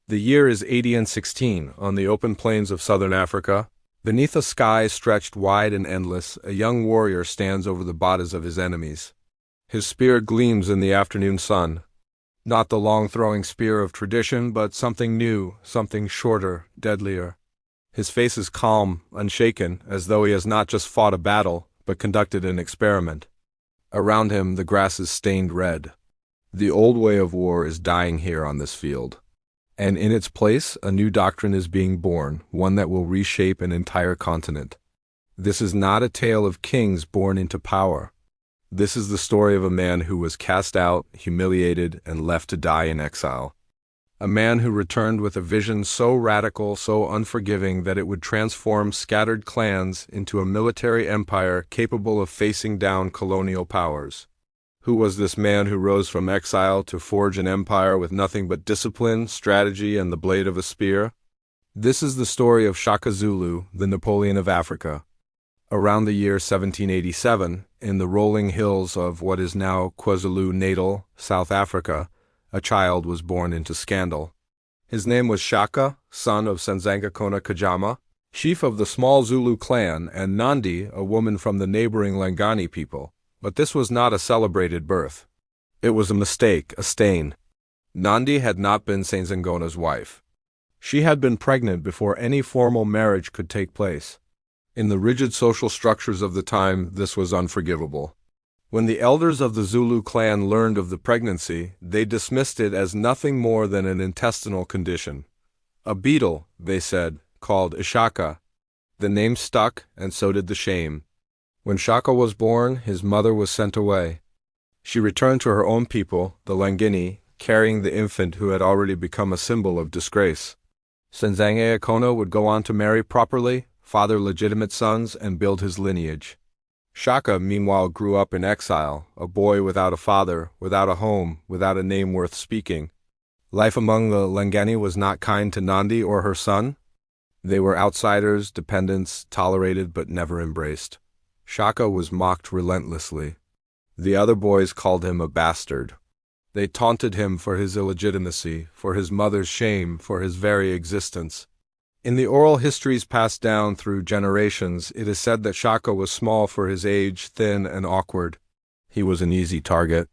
The year is 80 and 16, on the open plains of southern Africa. Beneath a sky stretched wide and endless, a young warrior stands over the bodies of his enemies. His spear gleams in the afternoon sun. Not the long-throwing spear of tradition, but something new, something shorter, deadlier. His face is calm, unshaken, as though he has not just fought a battle, but conducted an experiment. Around him the grass is stained red. The old way of war is dying here on this field. And in its place, a new doctrine is being born, one that will reshape an entire continent. This is not a tale of kings born into power. This is the story of a man who was cast out, humiliated, and left to die in exile. A man who returned with a vision so radical, so unforgiving, that it would transform scattered clans into a military empire capable of facing down colonial powers. Who was this man who rose from exile to forge an empire with nothing but discipline, strategy, and the blade of a spear? This is the story of Shaka Zulu, the Napoleon of Africa. Around the year 1787, in the rolling hills of what is now KwaZulu-Natal, South Africa, a child was born into scandal. His name was Shaka, son of Senzangakona Kajama, chief of the small Zulu clan, and Nandi, a woman from the neighboring Lengani people. But this was not a celebrated birth. It was a mistake, a stain. Nandi had not been Senzangona's wife. She had been pregnant before any formal marriage could take place. In the rigid social structures of the time, this was unforgivable. When the elders of the Zulu clan learned of the pregnancy, they dismissed it as nothing more than an intestinal condition. A beetle, they said, called Ishaka. The name stuck, and so did the shame. When Shaka was born, his mother was sent away. She returned to her own people, the Lengini, carrying the infant who had already become a symbol of disgrace. Senzangakona would go on to marry properly, father legitimate sons, and build his lineage. Shaka, meanwhile, grew up in exile, a boy without a father, without a home, without a name worth speaking. Life among the Lengani was not kind to Nandi or her son. They were outsiders, dependents, tolerated but never embraced. Shaka was mocked relentlessly. The other boys called him a bastard. They taunted him for his illegitimacy, for his mother's shame, for his very existence. In the oral histories passed down through generations, it is said that Shaka was small for his age, thin and awkward. He was an easy target.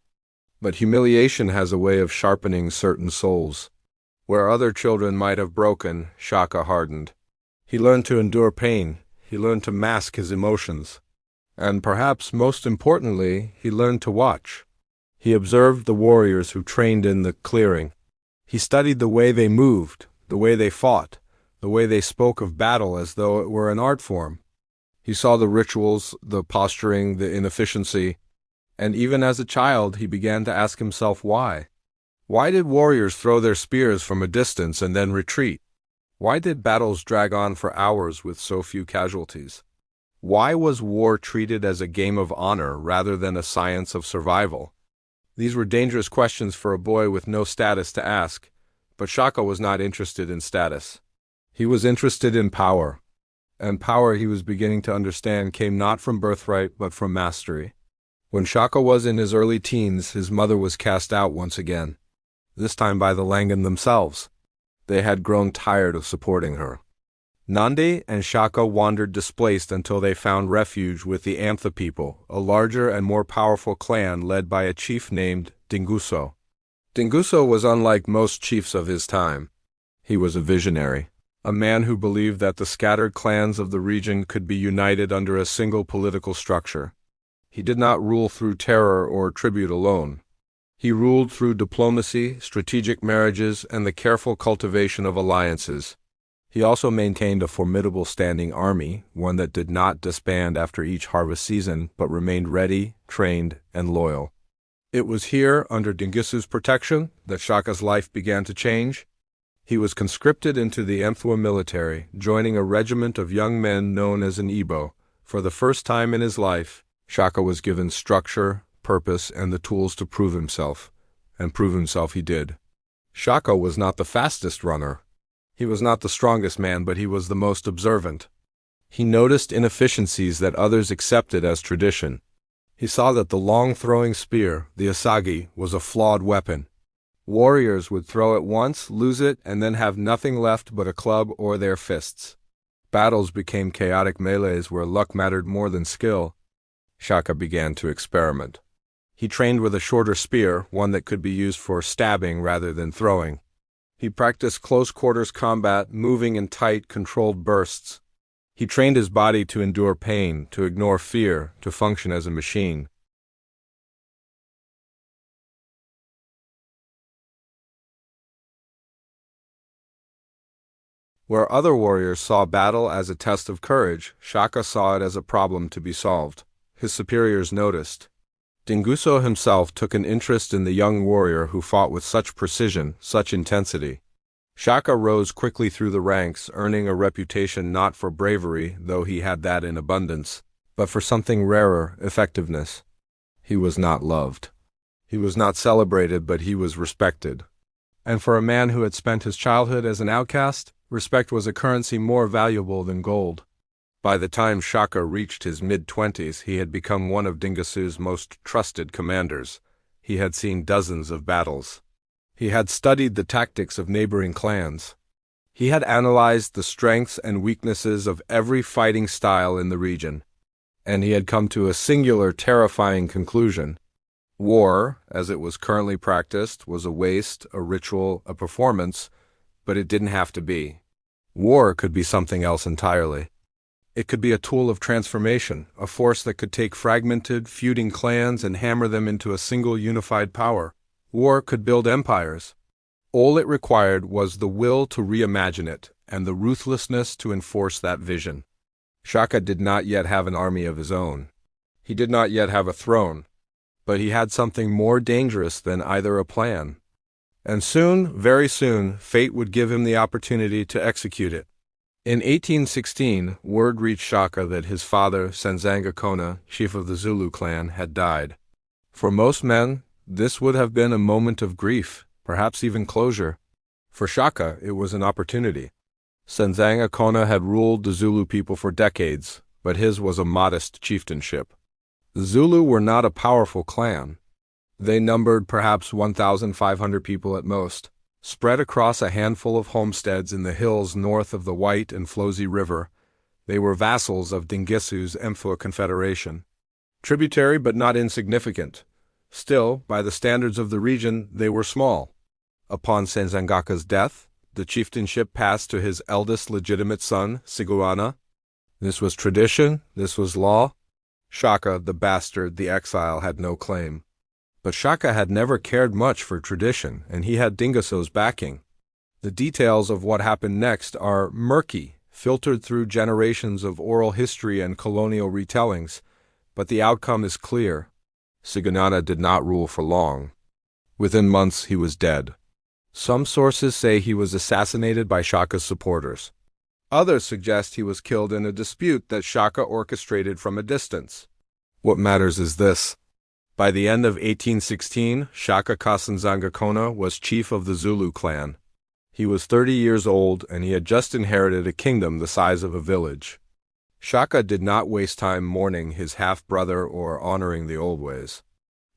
But humiliation has a way of sharpening certain souls. Where other children might have broken, Shaka hardened. He learned to endure pain. He learned to mask his emotions. And perhaps most importantly, he learned to watch. He observed the warriors who trained in the clearing. He studied the way they moved, the way they fought, the way they spoke of battle as though it were an art form. He saw the rituals, the posturing, the inefficiency, and even as a child he began to ask himself why. Why did warriors throw their spears from a distance and then retreat? Why did battles drag on for hours with so few casualties? Why was war treated as a game of honor rather than a science of survival? These were dangerous questions for a boy with no status to ask, but Shaka was not interested in status. He was interested in power, and power, he was beginning to understand, came not from birthright but from mastery. When Shaka was in his early teens, his mother was cast out once again, this time by the Langan themselves. They had grown tired of supporting her. Nandi and Shaka wandered displaced until they found refuge with the Antha people, a larger and more powerful clan led by a chief named Dinguso. Dinguso was unlike most chiefs of his time. He was a visionary, a man who believed that the scattered clans of the region could be united under a single political structure. He did not rule through terror or tribute alone. He ruled through diplomacy, strategic marriages, and the careful cultivation of alliances. He also maintained a formidable standing army, one that did not disband after each harvest season, but remained ready, trained, and loyal. It was here, under Dinguso's protection, that Shaka's life began to change. He was conscripted into the Mthwa military, joining a regiment of young men known as an Igbo. For the first time in his life, Shaka was given structure, purpose, and the tools to prove himself. And prove himself he did. Shaka was not the fastest runner. He was not the strongest man, but he was the most observant. He noticed inefficiencies that others accepted as tradition. He saw that the long-throwing spear, the asagi, was a flawed weapon. Warriors would throw it once, lose it, and then have nothing left but a club or their fists. Battles became chaotic melees where luck mattered more than skill. Shaka began to experiment. He trained with a shorter spear, one that could be used for stabbing rather than throwing. He practiced close-quarters combat, moving in tight, controlled bursts. He trained his body to endure pain, to ignore fear, to function as a machine. Where other warriors saw battle as a test of courage, Shaka saw it as a problem to be solved. His superiors noticed. Dinguso himself took an interest in the young warrior who fought with such precision, such intensity. Shaka rose quickly through the ranks, earning a reputation not for bravery, though he had that in abundance, but for something rarer, effectiveness. He was not loved. He was not celebrated, but he was respected. And for a man who had spent his childhood as an outcast, respect was a currency more valuable than gold. By the time Shaka reached his mid-20s, he had become one of Dinguso's most trusted commanders. He had seen dozens of battles. He had studied the tactics of neighboring clans. He had analyzed the strengths and weaknesses of every fighting style in the region. And he had come to a singular, terrifying conclusion. War, as it was currently practiced, was a waste, a ritual, a performance, but it didn't have to be. War could be something else entirely. It could be a tool of transformation, a force that could take fragmented, feuding clans and hammer them into a single unified power. War could build empires. All it required was the will to reimagine it, and the ruthlessness to enforce that vision. Shaka did not yet have an army of his own. He did not yet have a throne. But he had something more dangerous than either a plan. And soon, very soon, fate would give him the opportunity to execute it. In 1816, word reached Shaka that his father, Senzanga Kona, chief of the Zulu clan, had died. For most men, this would have been a moment of grief, perhaps even closure. For Shaka, it was an opportunity. Senzanga Kona had ruled the Zulu people for decades, but his was a modest chieftainship. The Zulu were not a powerful clan. They numbered perhaps 1,500 people at most, spread across a handful of homesteads in the hills north of the White and Flozi River. They were vassals of Dinguso's Mfua Confederation. Tributary but not insignificant. Still, by the standards of the region, they were small. Upon Senzanga's death, the chieftainship passed to his eldest legitimate son, Siguana. This was tradition, this was law. Shaka, the bastard, the exile, had no claim. But Shaka had never cared much for tradition, and he had Dinguso's backing. The details of what happened next are murky, filtered through generations of oral history and colonial retellings, but the outcome is clear. Siguana did not rule for long. Within months he was dead. Some sources say he was assassinated by Shaka's supporters. Others suggest he was killed in a dispute that Shaka orchestrated from a distance. What matters is this. By the end of 1816, Shaka Senzanga Kona was chief of the Zulu clan. He was 30 years old, and he had just inherited a kingdom the size of a village. Shaka did not waste time mourning his half-brother or honoring the old ways.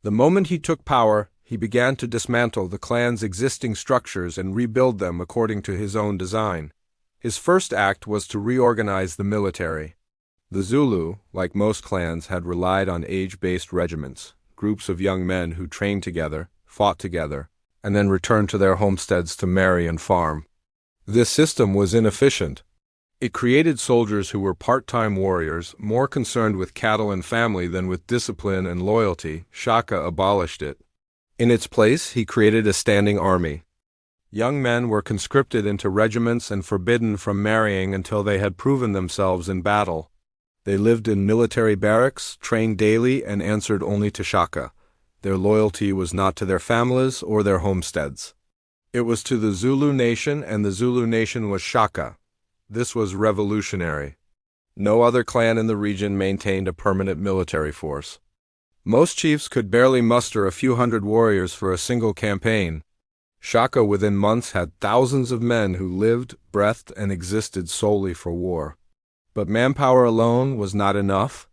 The moment he took power, he began to dismantle the clan's existing structures and rebuild them according to his own design. His first act was to reorganize the military. The Zulu, like most clans, had relied on age-based regiments, groups of young men who trained together, fought together, and then returned to their homesteads to marry and farm. This system was inefficient. It created soldiers who were part-time warriors, more concerned with cattle and family than with discipline and loyalty. Shaka abolished it. In its place, he created a standing army. Young men were conscripted into regiments and forbidden from marrying until they had proven themselves in battle. They lived in military barracks, trained daily, and answered only to Shaka. Their loyalty was not to their families or their homesteads. It was to the Zulu nation, and the Zulu nation was Shaka. This was revolutionary. No other clan in the region maintained a permanent military force. Most chiefs could barely muster a few hundred warriors for a single campaign. Shaka within months had thousands of men who lived, breathed, and existed solely for war. But manpower alone was not enough.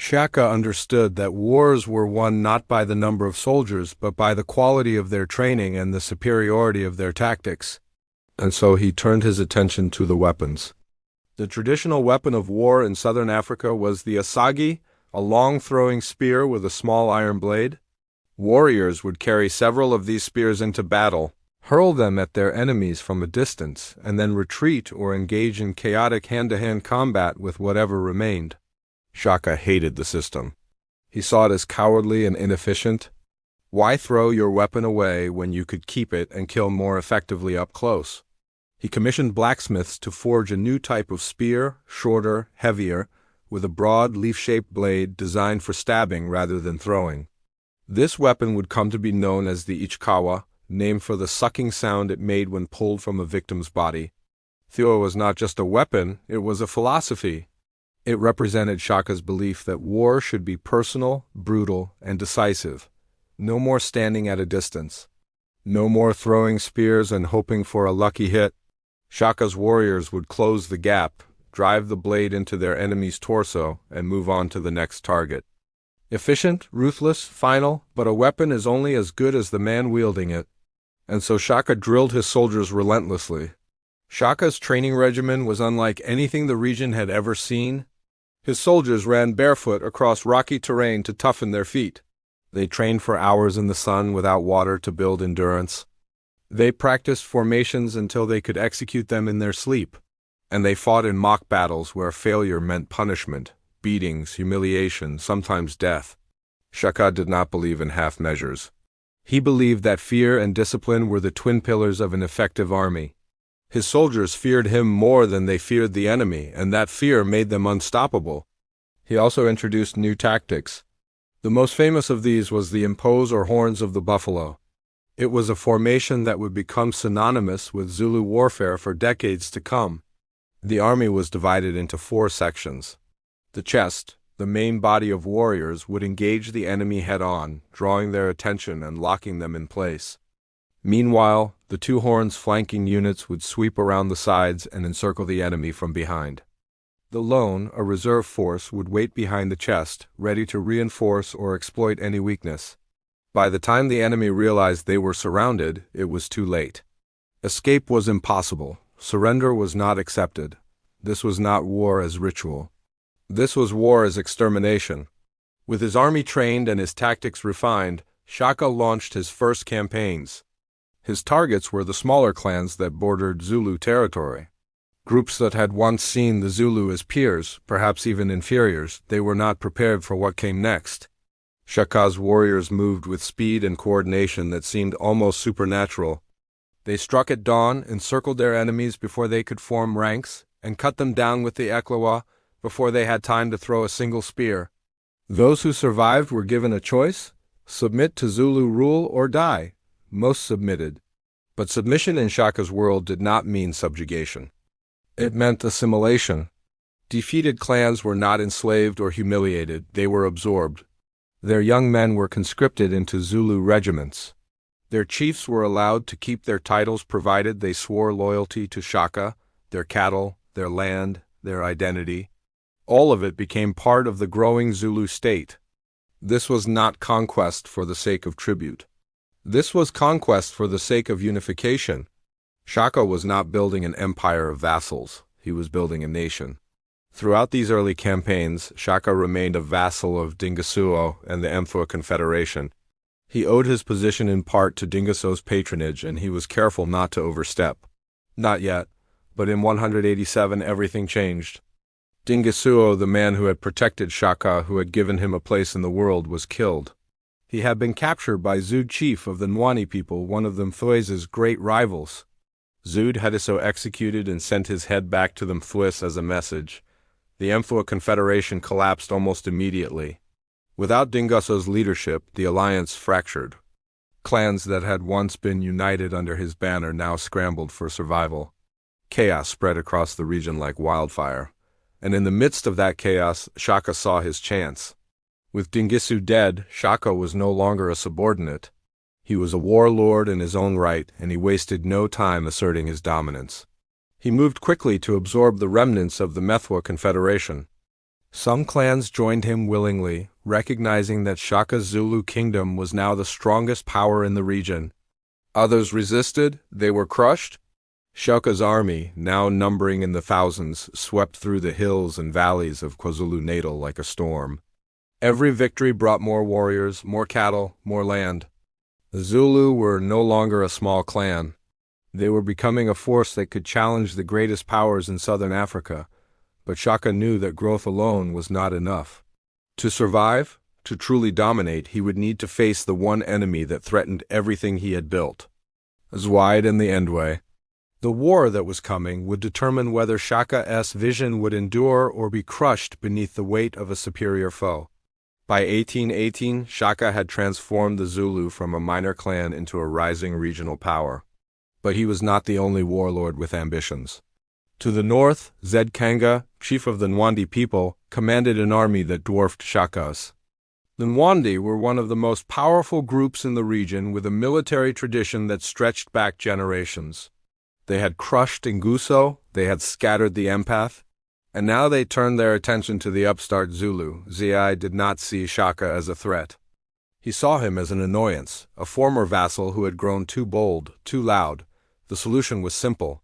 Shaka understood that wars were won not by the number of soldiers but by the quality of their training and the superiority of their tactics, and so he turned his attention to the weapons. The traditional weapon of war in southern Africa was the asagi, a long throwing spear with a small iron blade. Warriors would carry several of these spears into battle, hurl them at their enemies from a distance, and then retreat or engage in chaotic hand-to-hand combat with whatever remained. Shaka hated the system. He saw it as cowardly and inefficient. Why throw your weapon away when you could keep it and kill more effectively up close? He commissioned blacksmiths to forge a new type of spear, shorter, heavier, with a broad, leaf-shaped blade designed for stabbing rather than throwing. This weapon would come to be known as the ichikawa, named for the sucking sound it made when pulled from a victim's body. Thua was not just a weapon, it was a philosophy. It represented Shaka's belief that war should be personal, brutal, and decisive. No more standing at a distance. No more throwing spears and hoping for a lucky hit. Shaka's warriors would close the gap, drive the blade into their enemy's torso, and move on to the next target. Efficient, ruthless, final, but a weapon is only as good as the man wielding it. And so Shaka drilled his soldiers relentlessly. Shaka's training regimen was unlike anything the region had ever seen. His soldiers ran barefoot across rocky terrain to toughen their feet. They trained for hours in the sun without water to build endurance. They practiced formations until they could execute them in their sleep. And they fought in mock battles where failure meant punishment, beatings, humiliation, sometimes death. Shaka did not believe in half measures. He believed that fear and discipline were the twin pillars of an effective army. His soldiers feared him more than they feared the enemy, and that fear made them unstoppable. He also introduced new tactics. The most famous of these was the impose or horns of the buffalo. It was a formation that would become synonymous with Zulu warfare for decades to come. The army was divided into 4 sections. The chest, the main body of warriors, would engage the enemy head-on, drawing their attention and locking them in place. Meanwhile, the 2 horns flanking units would sweep around the sides and encircle the enemy from behind. The lone, a reserve force, would wait behind the chest, ready to reinforce or exploit any weakness. By the time the enemy realized they were surrounded, it was too late. Escape was impossible. Surrender was not accepted. This was not war as ritual. This was war as extermination. With his army trained and his tactics refined, Shaka launched his first campaigns. His targets were the smaller clans that bordered Zulu territory. Groups that had once seen the Zulu as peers, perhaps even inferiors, they were not prepared for what came next. Shaka's warriors moved with speed and coordination that seemed almost supernatural. They struck at dawn, encircled their enemies before they could form ranks, and cut them down with the eklewa before they had time to throw a single spear. Those who survived were given a choice: submit to Zulu rule or die. Most submitted. But submission in Shaka's world did not mean subjugation. It meant assimilation. Defeated clans were not enslaved or humiliated, they were absorbed. Their young men were conscripted into Zulu regiments. Their chiefs were allowed to keep their titles provided they swore loyalty to Shaka, their cattle, their land, their identity. All of it became part of the growing Zulu state. This was not conquest for the sake of tribute. This was conquest for the sake of unification. Shaka was not building an empire of vassals. He was building a nation. Throughout these early campaigns, Shaka remained a vassal of Dingusuo and the Mfwa Confederation. He owed his position in part to Dinguso's patronage, and he was careful not to overstep. Not yet, but in 187 everything changed. Dingusuo, the man who had protected Shaka, who had given him a place in the world, was killed. He had been captured by Zud chief of the Nwani people, one of the Mfwe's great rivals. Zud had so executed and sent his head back to the Mfwes as a message. The Mfwa Confederation collapsed almost immediately. Without Dinguso's leadership, the alliance fractured. Clans that had once been united under his banner now scrambled for survival. Chaos spread across the region like wildfire. And in the midst of that chaos, Shaka saw his chance. With Dingusu dead, Shaka was no longer a subordinate. He was a warlord in his own right, and he wasted no time asserting his dominance. He moved quickly to absorb the remnants of the Mfwa Confederation. Some clans joined him willingly, recognizing that Shaka Zulu Kingdom was now the strongest power in the region. Others resisted, they were crushed. Shaka's army, now numbering in the thousands, swept through the hills and valleys of KwaZulu-Natal like a storm. Every victory brought more warriors, more cattle, more land. The Zulu were no longer a small clan. They were becoming a force that could challenge the greatest powers in southern Africa, but Shaka knew that growth alone was not enough. To survive, to truly dominate, he would need to face the one enemy that threatened everything he had built. Zwide and the Endway. The war that was coming would determine whether Shaka's vision would endure or be crushed beneath the weight of a superior foe. By 1818, Shaka had transformed the Zulu from a minor clan into a rising regional power. But he was not the only warlord with ambitions. To the north, Zed Kanga, chief of the Nwandi people, commanded an army that dwarfed Shaka's. The Nwandi were one of the most powerful groups in the region with a military tradition that stretched back generations. They had crushed Nguso, they had scattered the empath, and now they turned their attention to the upstart Zulu. Zi did not see Shaka as a threat. He saw him as an annoyance, a former vassal who had grown too bold, too loud. The solution was simple.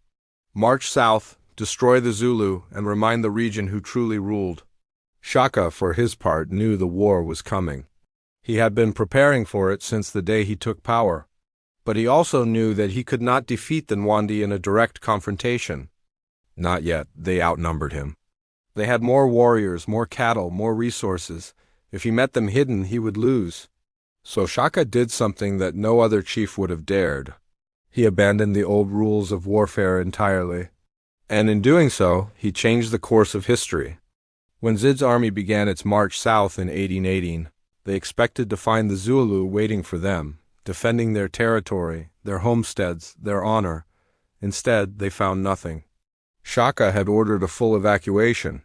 March south, destroy the Zulu, and remind the region who truly ruled. Shaka, for his part, knew the war was coming. He had been preparing for it since the day he took power. But he also knew that he could not defeat the Nwandi in a direct confrontation. Not yet. They outnumbered him. They had more warriors, more cattle, more resources. If he met them hidden, he would lose. So Shaka did something that no other chief would have dared. He abandoned the old rules of warfare entirely. And in doing so, he changed the course of history. When Zid's army began its march south in 1818, they expected to find the Zulu waiting for them, defending their territory, their homesteads, their honor. Instead, they found nothing. Shaka had ordered a full evacuation.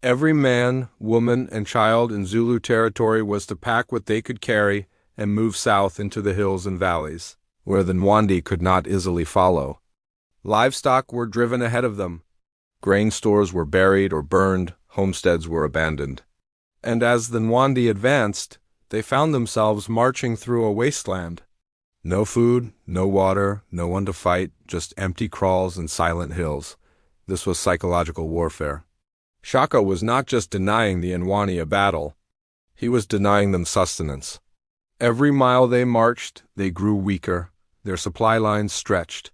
Every man, woman, and child in Zulu territory was to pack what they could carry and move south into the hills and valleys, where the Nwandi could not easily follow. Livestock were driven ahead of them. Grain stores were buried or burned, homesteads were abandoned. And as the Nwandi advanced, they found themselves marching through a wasteland. No food, no water, no one to fight, just empty kraals and silent hills. This was psychological warfare. Shaka was not just denying the Nwandi a battle. He was denying them sustenance. Every mile they marched, they grew weaker. Their supply lines stretched.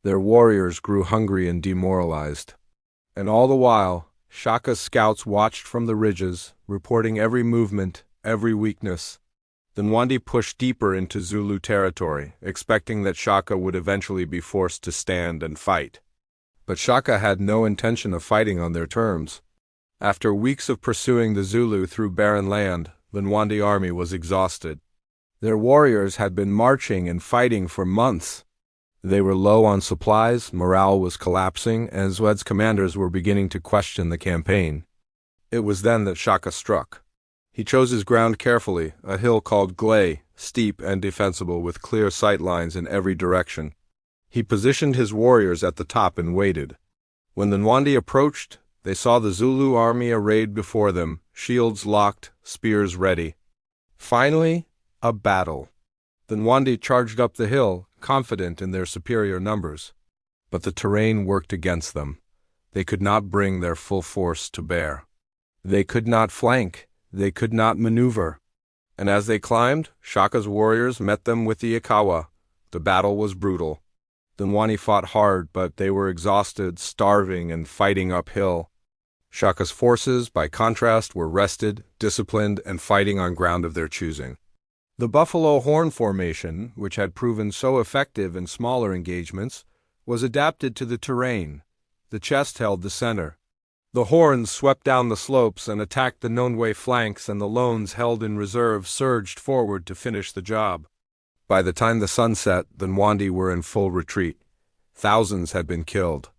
Their warriors grew hungry and demoralized. And all the while, Shaka's scouts watched from the ridges, reporting every movement, every weakness. The Nwandi pushed deeper into Zulu territory, expecting that Shaka would eventually be forced to stand and fight. But Shaka had no intention of fighting on their terms. After weeks of pursuing the Zulu through barren land, the Nwandi army was exhausted. Their warriors had been marching and fighting for months. They were low on supplies, morale was collapsing, and Zwed's commanders were beginning to question the campaign. It was then that Shaka struck. He chose his ground carefully, a hill called Glay, steep and defensible with clear sight lines in every direction. He positioned his warriors at the top and waited. When the Nwandi approached, they saw the Zulu army arrayed before them, shields locked, spears ready. Finally, a battle. The Nwandi charged up the hill, confident in their superior numbers. But the terrain worked against them. They could not bring their full force to bear. They could not flank. They could not maneuver. And as they climbed, Shaka's warriors met them with the Ikawa. The battle was brutal. The Nwandi fought hard, but they were exhausted, starving, and fighting uphill. Shaka's forces, by contrast, were rested, disciplined, and fighting on ground of their choosing. The buffalo horn formation, which had proven so effective in smaller engagements, was adapted to the terrain. The chest held the center. The horns swept down the slopes and attacked the Nonwe flanks, and the loans held in reserve surged forward to finish the job. By the time the sun set, the Nwandi were in full retreat. Thousands had been killed.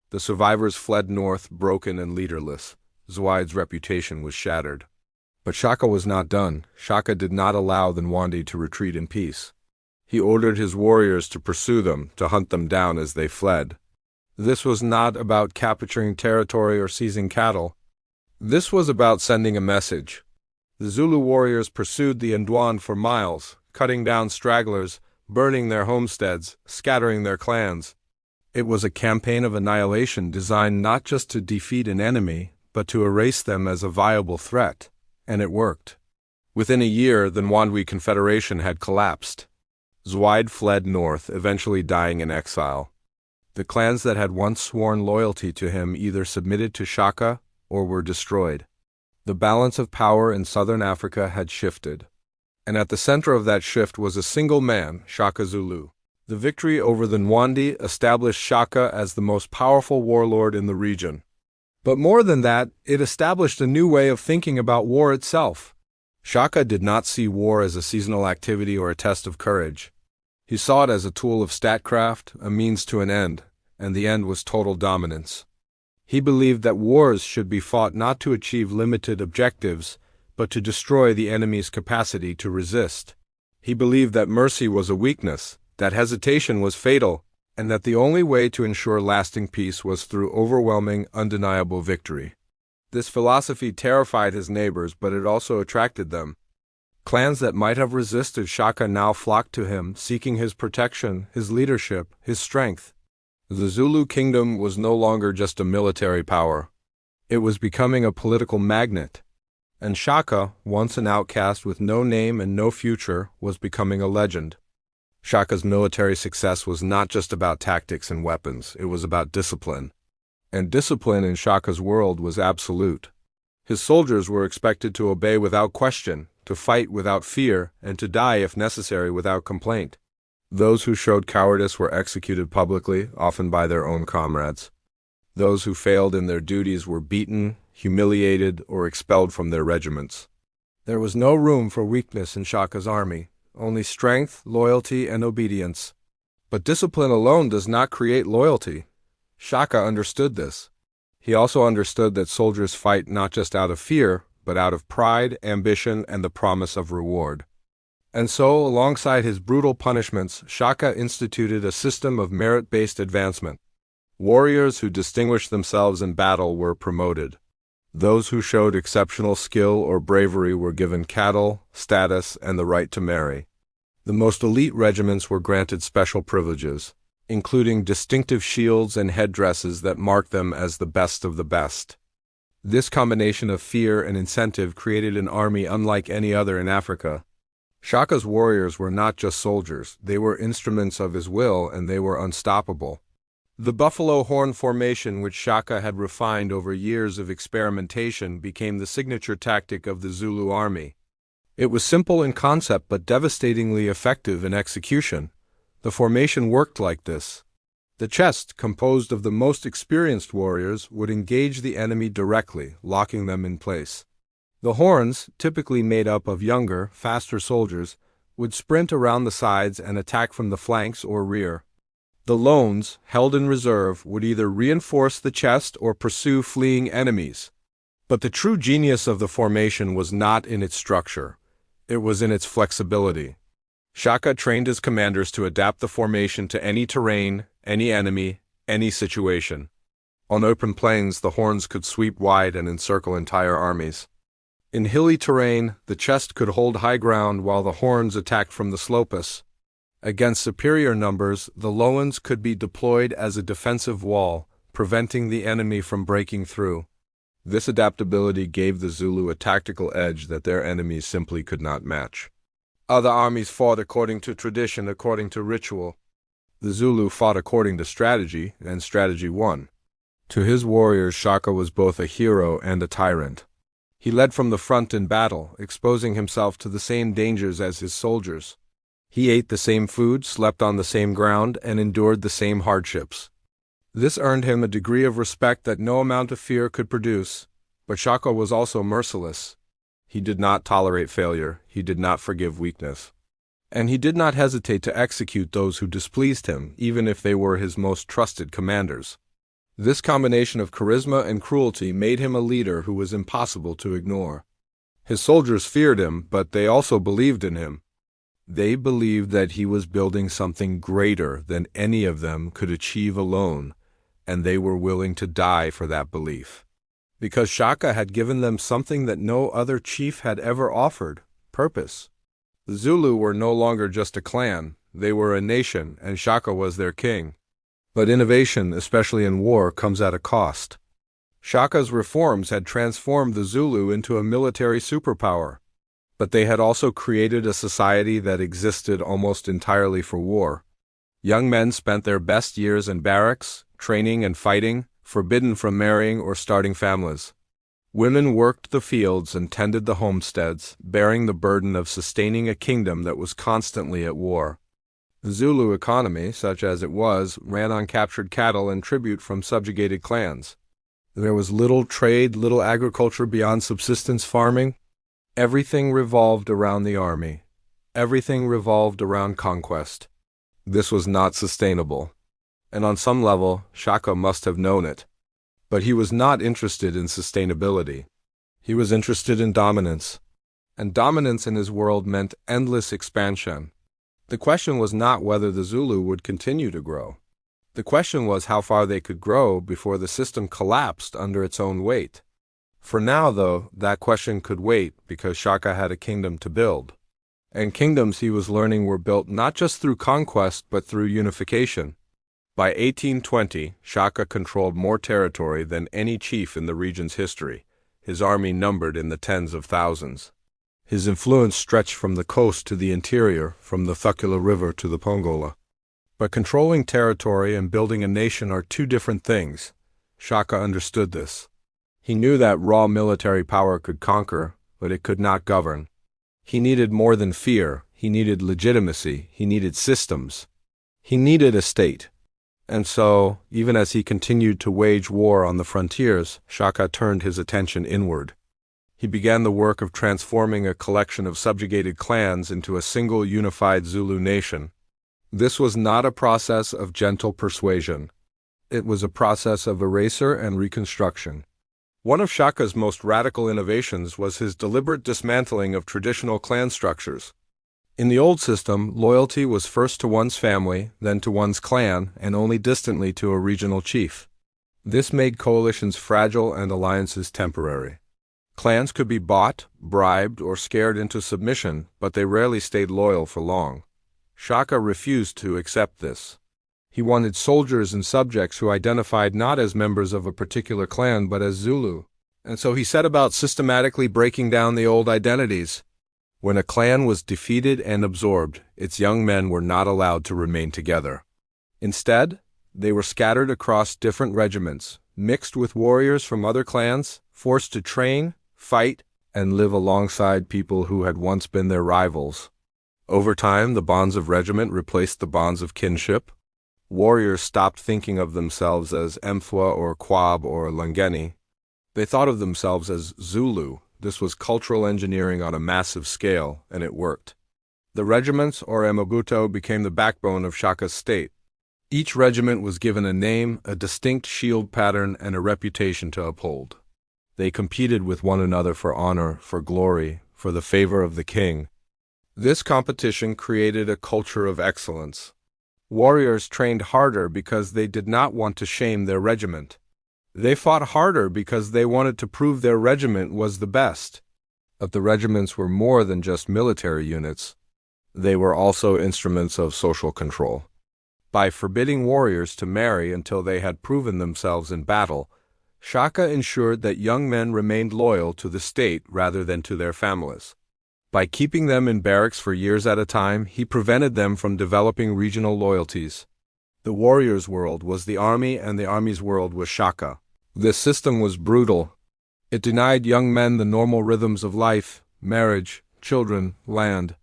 The survivors fled north, broken and leaderless. Zwide's reputation was shattered. But Shaka was not done. Shaka did not allow the Nwandi to retreat in peace. He ordered his warriors to pursue them, to hunt them down as they fled. This was not about capturing territory or seizing cattle. This was about sending a message. The Zulu warriors pursued the Ndwan for miles, cutting down stragglers, burning their homesteads, scattering their clans. It was a campaign of annihilation designed not just to defeat an enemy, but to erase them as a viable threat. And it worked. Within a year, the Ndwandwe Confederation had collapsed. Zwide fled north, eventually dying in exile. The clans that had once sworn loyalty to him either submitted to Shaka or were destroyed. The balance of power in southern Africa had shifted. And at the center of that shift was a single man, Shaka Zulu. The victory over the Ndwandwe established Shaka as the most powerful warlord in the region. But more than that, it established a new way of thinking about war itself. Shaka did not see war as a seasonal activity or a test of courage. He saw it as a tool of statecraft, a means to an end, and the end was total dominance. He believed that wars should be fought not to achieve limited objectives, but to destroy the enemy's capacity to resist. He believed that mercy was a weakness, that hesitation was fatal, and that the only way to ensure lasting peace was through overwhelming, undeniable victory. This philosophy terrified his neighbors, but it also attracted them. Clans that might have resisted Shaka now flocked to him, seeking his protection, his leadership, his strength. The Zulu Kingdom was no longer just a military power. It was becoming a political magnet. And Shaka, once an outcast with no name and no future, was becoming a legend. Shaka's military success was not just about tactics and weapons, it was about discipline. And discipline in Shaka's world was absolute. His soldiers were expected to obey without question, to fight without fear, and to die if necessary without complaint. Those who showed cowardice were executed publicly, often by their own comrades. Those who failed in their duties were beaten, humiliated, or expelled from their regiments. There was no room for weakness in Shaka's army, only strength, loyalty, and obedience. But discipline alone does not create loyalty. Shaka understood this. He also understood that soldiers fight not just out of fear, but out of pride, ambition, and the promise of reward. And so, alongside his brutal punishments, Shaka instituted a system of merit-based advancement. Warriors who distinguished themselves in battle were promoted. Those who showed exceptional skill or bravery were given cattle, status, and the right to marry. The most elite regiments were granted special privileges, including distinctive shields and headdresses that marked them as the best of the best. This combination of fear and incentive created an army unlike any other in Africa. Shaka's warriors were not just soldiers, they were instruments of his will, and they were unstoppable. The buffalo horn formation, which Shaka had refined over years of experimentation, became the signature tactic of the Zulu army. It was simple in concept but devastatingly effective in execution. The formation worked like this. The chest, composed of the most experienced warriors, would engage the enemy directly, locking them in place. The horns, typically made up of younger, faster soldiers, would sprint around the sides and attack from the flanks or rear. The loans, held in reserve, would either reinforce the chest or pursue fleeing enemies. But the true genius of the formation was not in its structure. It was in its flexibility. Shaka trained his commanders to adapt the formation to any terrain, any enemy, any situation. On open plains, the horns could sweep wide and encircle entire armies. In hilly terrain, the chest could hold high ground while the horns attacked from the slopes. Against superior numbers, the lowlands could be deployed as a defensive wall, preventing the enemy from breaking through. This adaptability gave the Zulu a tactical edge that their enemies simply could not match. Other armies fought according to tradition, according to ritual. The Zulu fought according to strategy, and strategy won. To his warriors, Shaka was both a hero and a tyrant. He led from the front in battle, exposing himself to the same dangers as his soldiers. He ate the same food, slept on the same ground, and endured the same hardships. This earned him a degree of respect that no amount of fear could produce, but Shaka was also merciless. He did not tolerate failure, he did not forgive weakness. And he did not hesitate to execute those who displeased him, even if they were his most trusted commanders. This combination of charisma and cruelty made him a leader who was impossible to ignore. His soldiers feared him, but they also believed in him. They believed that he was building something greater than any of them could achieve alone, and they were willing to die for that belief. Because Shaka had given them something that no other chief had ever offered: purpose. The Zulu were no longer just a clan, they were a nation, and Shaka was their king. But innovation, especially in war, comes at a cost. Shaka's reforms had transformed the Zulu into a military superpower, but they had also created a society that existed almost entirely for war. Young men spent their best years in barracks, training and fighting, forbidden from marrying or starting families. Women worked the fields and tended the homesteads, bearing the burden of sustaining a kingdom that was constantly at war. The Zulu economy, such as it was, ran on captured cattle and tribute from subjugated clans. There was little trade, little agriculture beyond subsistence farming. Everything revolved around the army. Everything revolved around conquest. This was not sustainable, and on some level, Shaka must have known it. But he was not interested in sustainability. He was interested in dominance. And dominance in his world meant endless expansion. The question was not whether the Zulu would continue to grow. The question was how far they could grow before the system collapsed under its own weight. For now, though, that question could wait because Shaka had a kingdom to build. And kingdoms, he was learning, were built not just through conquest but through unification. By 1820, Shaka controlled more territory than any chief in the region's history. His army numbered in the tens of thousands. His influence stretched from the coast to the interior, from the Thukula River to the Pongola. But controlling territory and building a nation are two different things. Shaka understood this. He knew that raw military power could conquer, but it could not govern. He needed more than fear. He needed legitimacy. He needed systems. He needed a state. And so, even as he continued to wage war on the frontiers, Shaka turned his attention inward. He began the work of transforming a collection of subjugated clans into a single unified Zulu nation. This was not a process of gentle persuasion. It was a process of erasure and reconstruction. One of Shaka's most radical innovations was his deliberate dismantling of traditional clan structures. In the old system, loyalty was first to one's family, then to one's clan, and only distantly to a regional chief. This made coalitions fragile and alliances temporary. Clans could be bought, bribed, or scared into submission, but they rarely stayed loyal for long. Shaka refused to accept this. He wanted soldiers and subjects who identified not as members of a particular clan but as Zulu, and so he set about systematically breaking down the old identities. When a clan was defeated and absorbed, its young men were not allowed to remain together. Instead, they were scattered across different regiments, mixed with warriors from other clans, forced to train, fight, and live alongside people who had once been their rivals. Over time, the bonds of regiment replaced the bonds of kinship. Warriors stopped thinking of themselves as Mfwa or Kwab or Langeni. They thought of themselves as Zulu. This was cultural engineering on a massive scale, and it worked. The regiments, or Emabuto, became the backbone of Shaka's state. Each regiment was given a name, a distinct shield pattern, and a reputation to uphold. They competed with one another for honor, for glory, for the favor of the king. This competition created a culture of excellence. Warriors trained harder because they did not want to shame their regiment. They fought harder because they wanted to prove their regiment was the best. But the regiments were more than just military units. They were also instruments of social control. By forbidding warriors to marry until they had proven themselves in battle, Shaka ensured that young men remained loyal to the state rather than to their families. By keeping them in barracks for years at a time, he prevented them from developing regional loyalties. The warrior's world was the army, and the army's world was Shaka. This system was brutal. It denied young men the normal rhythms of life, marriage, children, land.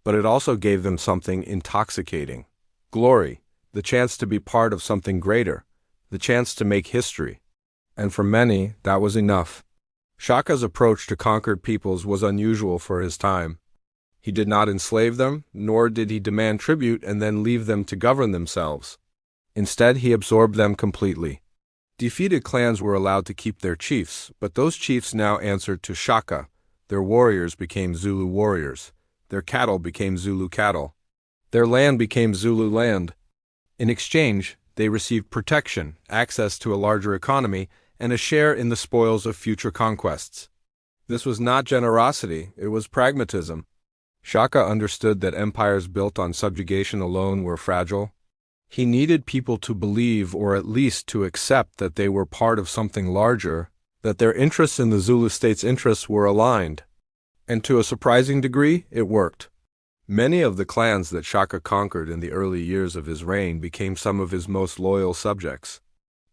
But it also gave them something intoxicating: glory, the chance to be part of something greater, the chance to make history. And for many, that was enough. Shaka's approach to conquered peoples was unusual for his time. He did not enslave them, nor did he demand tribute and then leave them to govern themselves. Instead, he absorbed them completely. Defeated clans were allowed to keep their chiefs, but those chiefs now answered to Shaka. Their warriors became Zulu warriors. Their cattle became Zulu cattle. Their land became Zulu land. In exchange, they received protection, access to a larger economy, and a share in the spoils of future conquests. This was not generosity, it was pragmatism. Shaka understood that empires built on subjugation alone were fragile. He needed people to believe, or at least to accept, that they were part of something larger, that their interests and the Zulu state's interests were aligned. And to a surprising degree, it worked. Many of the clans that Shaka conquered in the early years of his reign became some of his most loyal subjects.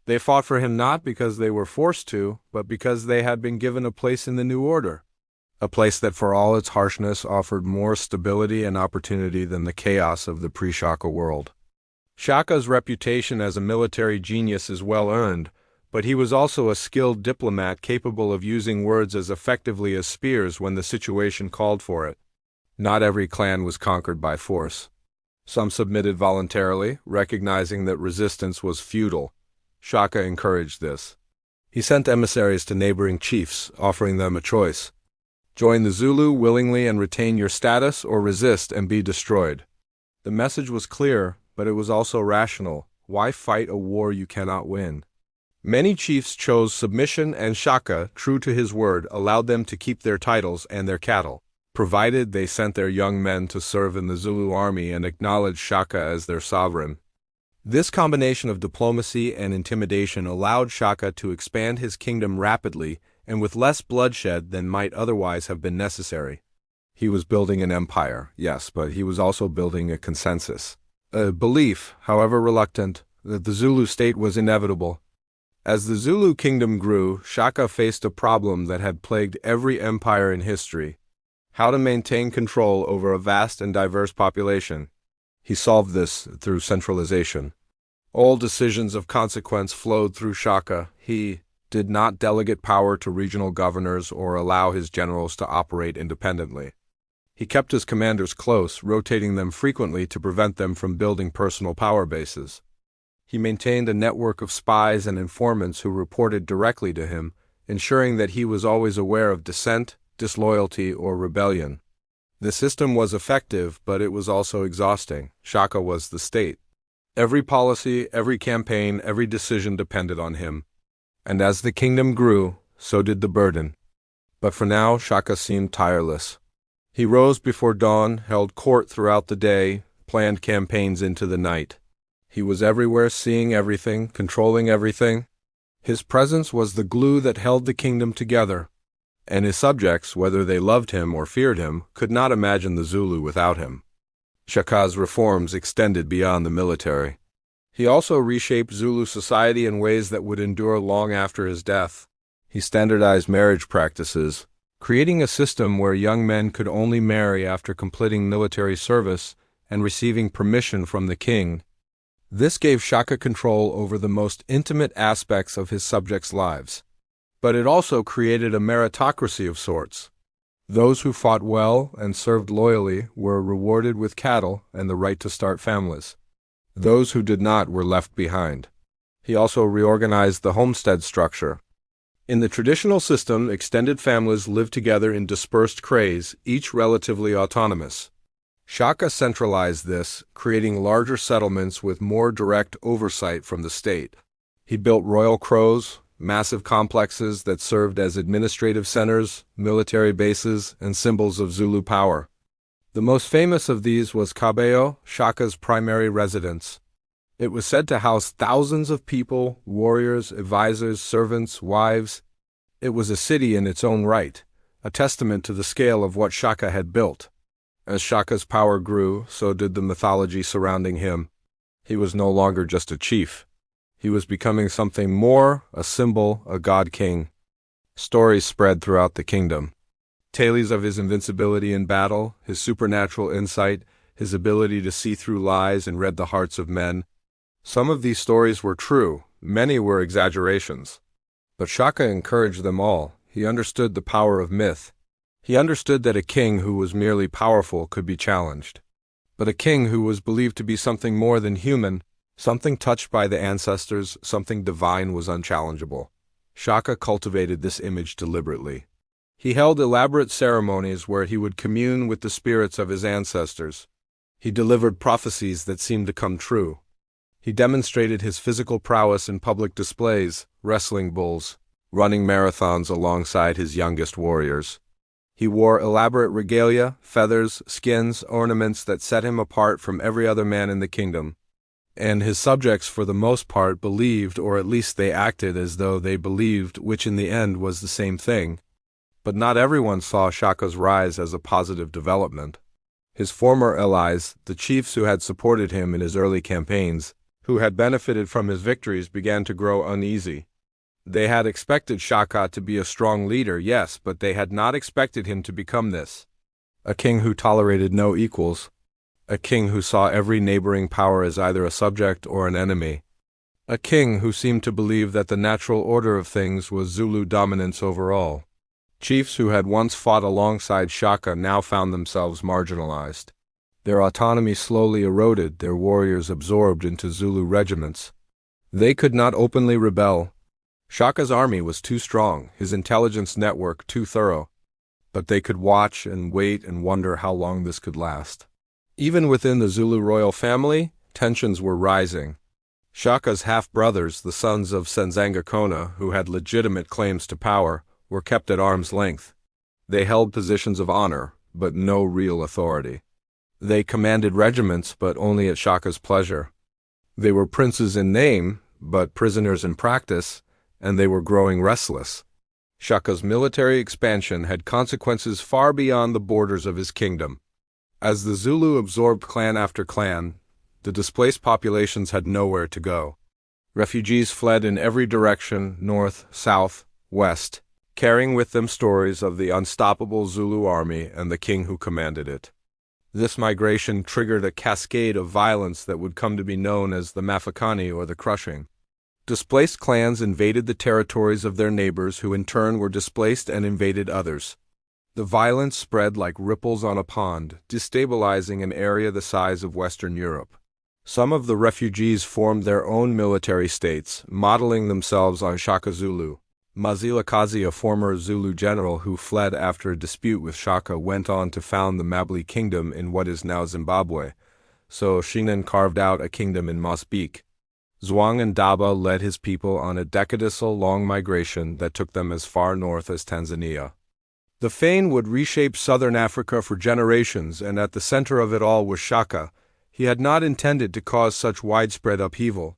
They fought for him not because they were forced to, but because they had been given a place in the new order. A place that for all its harshness offered more stability and opportunity than the chaos of the pre-Shaka world. Shaka's reputation as a military genius is well earned, but he was also a skilled diplomat capable of using words as effectively as spears when the situation called for it. Not every clan was conquered by force. Some submitted voluntarily, recognizing that resistance was futile. Shaka encouraged this. He sent emissaries to neighboring chiefs, offering them a choice. Join the Zulu willingly and retain your status, or resist and be destroyed. The message was clear, but it was also rational. Why fight a war you cannot win? Many chiefs chose submission, and Shaka, true to his word, allowed them to keep their titles and their cattle, provided they sent their young men to serve in the Zulu army and acknowledged Shaka as their sovereign. This combination of diplomacy and intimidation allowed Shaka to expand his kingdom rapidly and with less bloodshed than might otherwise have been necessary. He was building an empire, yes, but he was also building a consensus. A belief, however reluctant, that the Zulu state was inevitable. As the Zulu Kingdom grew, Shaka faced a problem that had plagued every empire in history: how to maintain control over a vast and diverse population. He solved this through centralization. All decisions of consequence flowed through Shaka. He did not delegate power to regional governors or allow his generals to operate independently. He kept his commanders close, rotating them frequently to prevent them from building personal power bases. He maintained a network of spies and informants who reported directly to him, ensuring that he was always aware of dissent, disloyalty, or rebellion. The system was effective, but it was also exhausting. Shaka was the state. Every policy, every campaign, every decision depended on him. And as the kingdom grew, so did the burden. But for now, Shaka seemed tireless. He rose before dawn, held court throughout the day, planned campaigns into the night. He was everywhere, seeing everything, controlling everything. His presence was the glue that held the kingdom together, and his subjects, whether they loved him or feared him, could not imagine the Zulu without him. Shaka's reforms extended beyond the military. He also reshaped Zulu society in ways that would endure long after his death. He standardized marriage practices, creating a system where young men could only marry after completing military service and receiving permission from the king. This gave Shaka control over the most intimate aspects of his subjects' lives. But it also created a meritocracy of sorts. Those who fought well and served loyally were rewarded with cattle and the right to start families. Those who did not were left behind. He also reorganized the homestead structure. In the traditional system, extended families lived together in dispersed krays, each relatively autonomous. Shaka centralized this, creating larger settlements with more direct oversight from the state. He built royal krohs, massive complexes that served as administrative centers, military bases, and symbols of Zulu power. The most famous of these was Kabeo, Shaka's primary residence. It was said to house thousands of people, warriors, advisors, servants, wives. It was a city in its own right, a testament to the scale of what Shaka had built. As Shaka's power grew, so did the mythology surrounding him. He was no longer just a chief. He was becoming something more, a symbol, a god-king. Stories spread throughout the kingdom. Tales of his invincibility in battle, his supernatural insight, his ability to see through lies and read the hearts of men. Some of these stories were true, many were exaggerations. But Shaka encouraged them all. He understood the power of myth. He understood that a king who was merely powerful could be challenged. But a king who was believed to be something more than human, something touched by the ancestors, something divine, was unchallengeable. Shaka cultivated this image deliberately. He held elaborate ceremonies where he would commune with the spirits of his ancestors. He delivered prophecies that seemed to come true. He demonstrated his physical prowess in public displays, wrestling bulls, running marathons alongside his youngest warriors. He wore elaborate regalia, feathers, skins, ornaments that set him apart from every other man in the kingdom. And his subjects for the most part believed, or at least they acted as though they believed, which in the end was the same thing. But not everyone saw Shaka's rise as a positive development. His former allies, the chiefs who had supported him in his early campaigns, who had benefited from his victories, began to grow uneasy. They had expected Shaka to be a strong leader, yes, but they had not expected him to become this. A king who tolerated no equals. A king who saw every neighboring power as either a subject or an enemy. A king who seemed to believe that the natural order of things was Zulu dominance over all. Chiefs who had once fought alongside Shaka now found themselves marginalized. Their autonomy slowly eroded, their warriors absorbed into Zulu regiments. They could not openly rebel. Shaka's army was too strong, his intelligence network too thorough. But they could watch and wait and wonder how long this could last. Even within the Zulu royal family, tensions were rising. Shaka's half-brothers, the sons of Senzanga Kona, who had legitimate claims to power, were kept at arm's length. They held positions of honor, but no real authority. They commanded regiments, but only at Shaka's pleasure. They were princes in name, but prisoners in practice, and they were growing restless. Shaka's military expansion had consequences far beyond the borders of his kingdom. As the Zulu absorbed clan after clan, the displaced populations had nowhere to go. Refugees fled in every direction, north, south, west, carrying with them stories of the unstoppable Zulu army and the king who commanded it. This migration triggered a cascade of violence that would come to be known as the Mafakani, or the crushing. Displaced clans invaded the territories of their neighbors, who in turn were displaced and invaded others. The violence spread like ripples on a pond, destabilizing an area the size of Western Europe. Some of the refugees formed their own military states, modeling themselves on Shaka Zulu. Mazila Kazi, a former Zulu general who fled after a dispute with Shaka, went on to found the Mabli Kingdom in what is now Zimbabwe, so Shinan carved out a kingdom in Mozambique. Zwang and Daba led his people on a decadal-long migration that took them as far north as Tanzania. The Fane would reshape southern Africa for generations, and at the center of it all was Shaka. He had not intended to cause such widespread upheaval,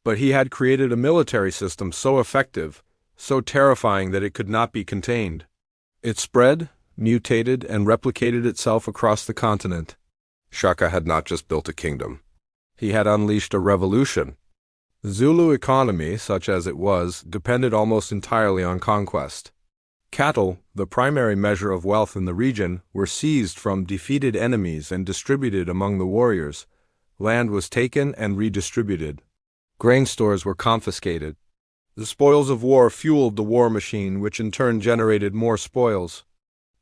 but he had created a military system so effective, so terrifying that it could not be contained. It spread, mutated, and replicated itself across the continent. Shaka had not just built a kingdom. He had unleashed a revolution. The Zulu economy, such as it was, depended almost entirely on conquest. Cattle, the primary measure of wealth in the region, were seized from defeated enemies and distributed among the warriors. Land was taken and redistributed. Grain stores were confiscated. The spoils of war fueled the war machine, which in turn generated more spoils.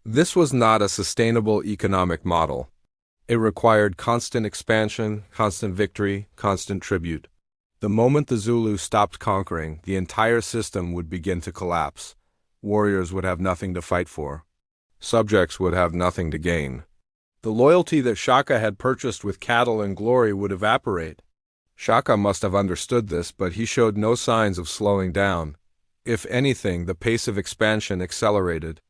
This was not a sustainable economic model. It required constant expansion, constant victory, constant tribute. The moment the Zulu stopped conquering, the entire system would begin to collapse. Warriors would have nothing to fight for. Subjects would have nothing to gain. The loyalty that Shaka had purchased with cattle and glory would evaporate. Shaka must have understood this, but he showed no signs of slowing down. If anything, the pace of expansion accelerated.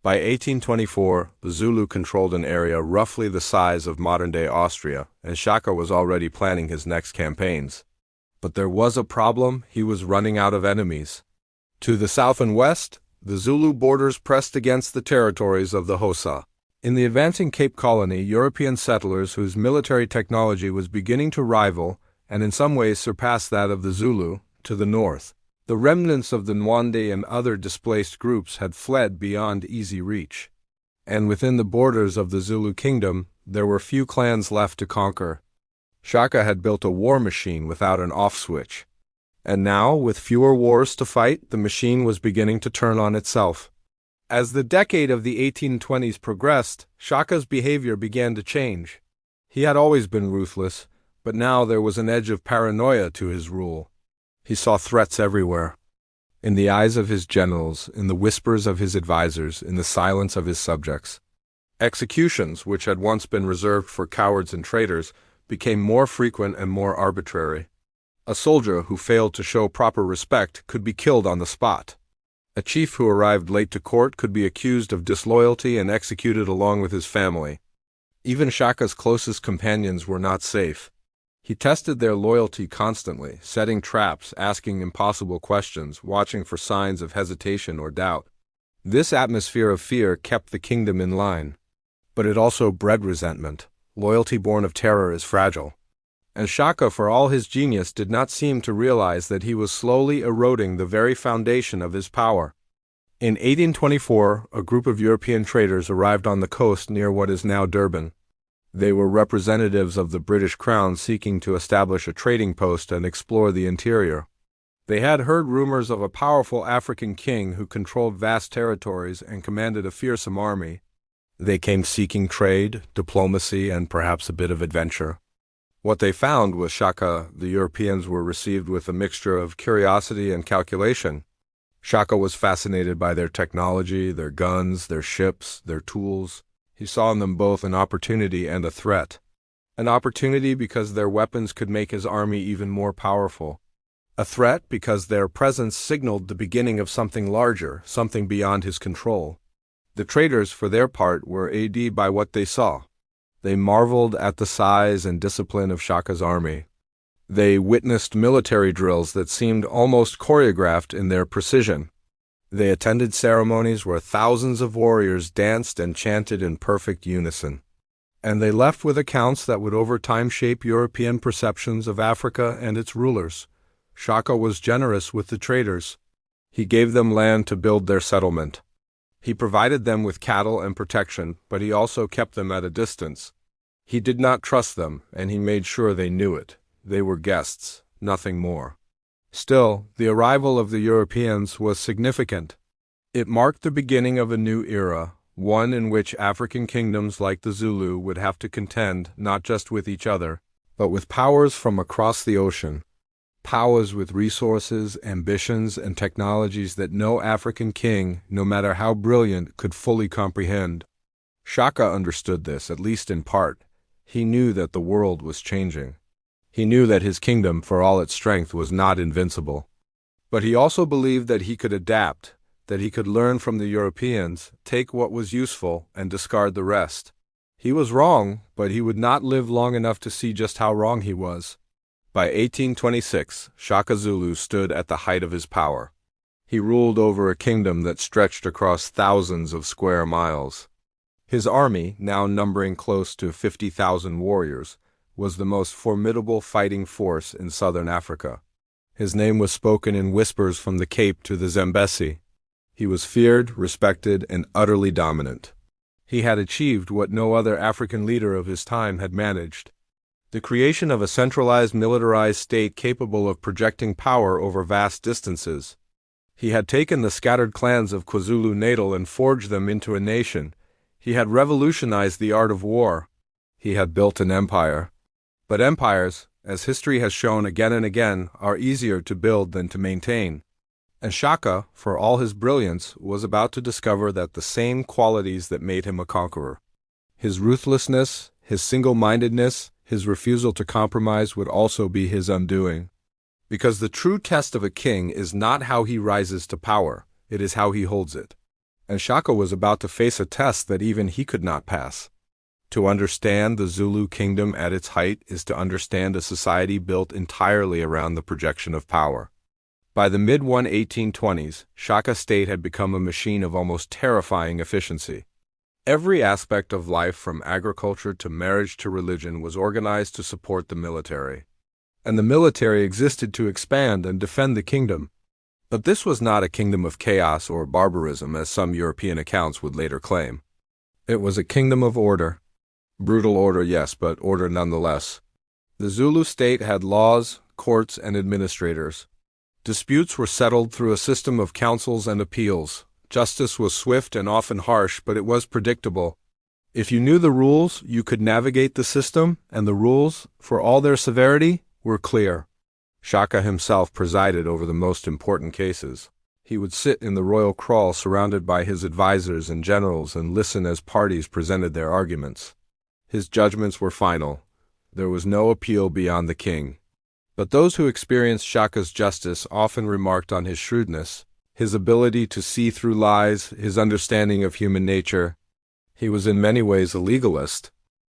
By 1824, the Zulu controlled an area roughly the size of modern-day Austria, and Shaka was already planning his next campaigns. But there was a problem: he was running out of enemies. To the south and west, the Zulu borders pressed against the territories of the Xhosa. In the advancing Cape Colony, European settlers whose military technology was beginning to rival, and in some ways surpass that of the Zulu, to the north. The remnants of the Nwande and other displaced groups had fled beyond easy reach. And within the borders of the Zulu Kingdom, there were few clans left to conquer. Shaka had built a war machine without an off switch. And now, with fewer wars to fight, the machine was beginning to turn on itself. As the decade of the 1820s progressed, Shaka's behavior began to change. He had always been ruthless, but now there was an edge of paranoia to his rule. He saw threats everywhere. In the eyes of his generals, in the whispers of his advisors, in the silence of his subjects. Executions, which had once been reserved for cowards and traitors, became more frequent and more arbitrary. A soldier who failed to show proper respect could be killed on the spot. A chief who arrived late to court could be accused of disloyalty and executed along with his family. Even Shaka's closest companions were not safe. He tested their loyalty constantly, setting traps, asking impossible questions, watching for signs of hesitation or doubt. This atmosphere of fear kept the kingdom in line. But it also bred resentment. Loyalty born of terror is fragile. And Shaka, for all his genius, did not seem to realize that he was slowly eroding the very foundation of his power. In 1824, a group of European traders arrived on the coast near what is now Durban. They were representatives of the British Crown seeking to establish a trading post and explore the interior. They had heard rumors of a powerful African king who controlled vast territories and commanded a fearsome army. They came seeking trade, diplomacy, and perhaps a bit of adventure. What they found was Shaka. The Europeans were received with a mixture of curiosity and calculation. Shaka was fascinated by their technology, their guns, their ships, their tools. He saw in them both an opportunity and a threat. An opportunity because their weapons could make his army even more powerful. A threat because their presence signaled the beginning of something larger, something beyond his control. The traders, for their part, were awed by what they saw. They marveled at the size and discipline of Shaka's army. They witnessed military drills that seemed almost choreographed in their precision. They attended ceremonies where thousands of warriors danced and chanted in perfect unison. And they left with accounts that would over time shape European perceptions of Africa and its rulers. Shaka was generous with the traders. He gave them land to build their settlement. He provided them with cattle and protection, but he also kept them at a distance. He did not trust them, and he made sure they knew it. They were guests, nothing more. Still, the arrival of the Europeans was significant. It marked the beginning of a new era, one in which African kingdoms like the Zulu would have to contend not just with each other, but with powers from across the ocean. Powers with resources, ambitions, and technologies that no African king, no matter how brilliant, could fully comprehend. Shaka understood this, at least in part. He knew that the world was changing. He knew that his kingdom, for all its strength, was not invincible. But he also believed that he could adapt, that he could learn from the Europeans, take what was useful, and discard the rest. He was wrong, but he would not live long enough to see just how wrong he was. By 1826, Shaka Zulu stood at the height of his power. He ruled over a kingdom that stretched across thousands of square miles. His army, now numbering close to 50,000 warriors, was the most formidable fighting force in southern Africa. His name was spoken in whispers from the Cape to the Zambesi. He was feared, respected, and utterly dominant. He had achieved what no other African leader of his time had managed: the creation of a centralized militarized state capable of projecting power over vast distances. He had taken the scattered clans of KwaZulu-Natal and forged them into a nation. He had revolutionized the art of war. He had built an empire. But empires, as history has shown again and again, are easier to build than to maintain. And Shaka, for all his brilliance, was about to discover that the same qualities that made him a conqueror, his ruthlessness, his single-mindedness, his refusal to compromise, would also be his undoing. Because the true test of a king is not how he rises to power, it is how he holds it. And Shaka was about to face a test that even he could not pass. To understand the Zulu Kingdom at its height is to understand a society built entirely around the projection of power. By the mid-1820s, Shaka state had become a machine of almost terrifying efficiency. Every aspect of life, from agriculture to marriage to religion, was organized to support the military. And the military existed to expand and defend the kingdom. But this was not a kingdom of chaos or barbarism, as some European accounts would later claim. It was a kingdom of order. Brutal order, yes, but order nonetheless. The Zulu state had laws, courts, and administrators. Disputes were settled through a system of councils and appeals. Justice was swift and often harsh, but it was predictable. If you knew the rules, you could navigate the system, and the rules, for all their severity, were clear. Shaka himself presided over the most important cases. He would sit in the royal kraal surrounded by his advisors and generals and listen as parties presented their arguments. His judgments were final. There was no appeal beyond the king. But those who experienced Shaka's justice often remarked on his shrewdness, his ability to see through lies, his understanding of human nature. He was in many ways a legalist.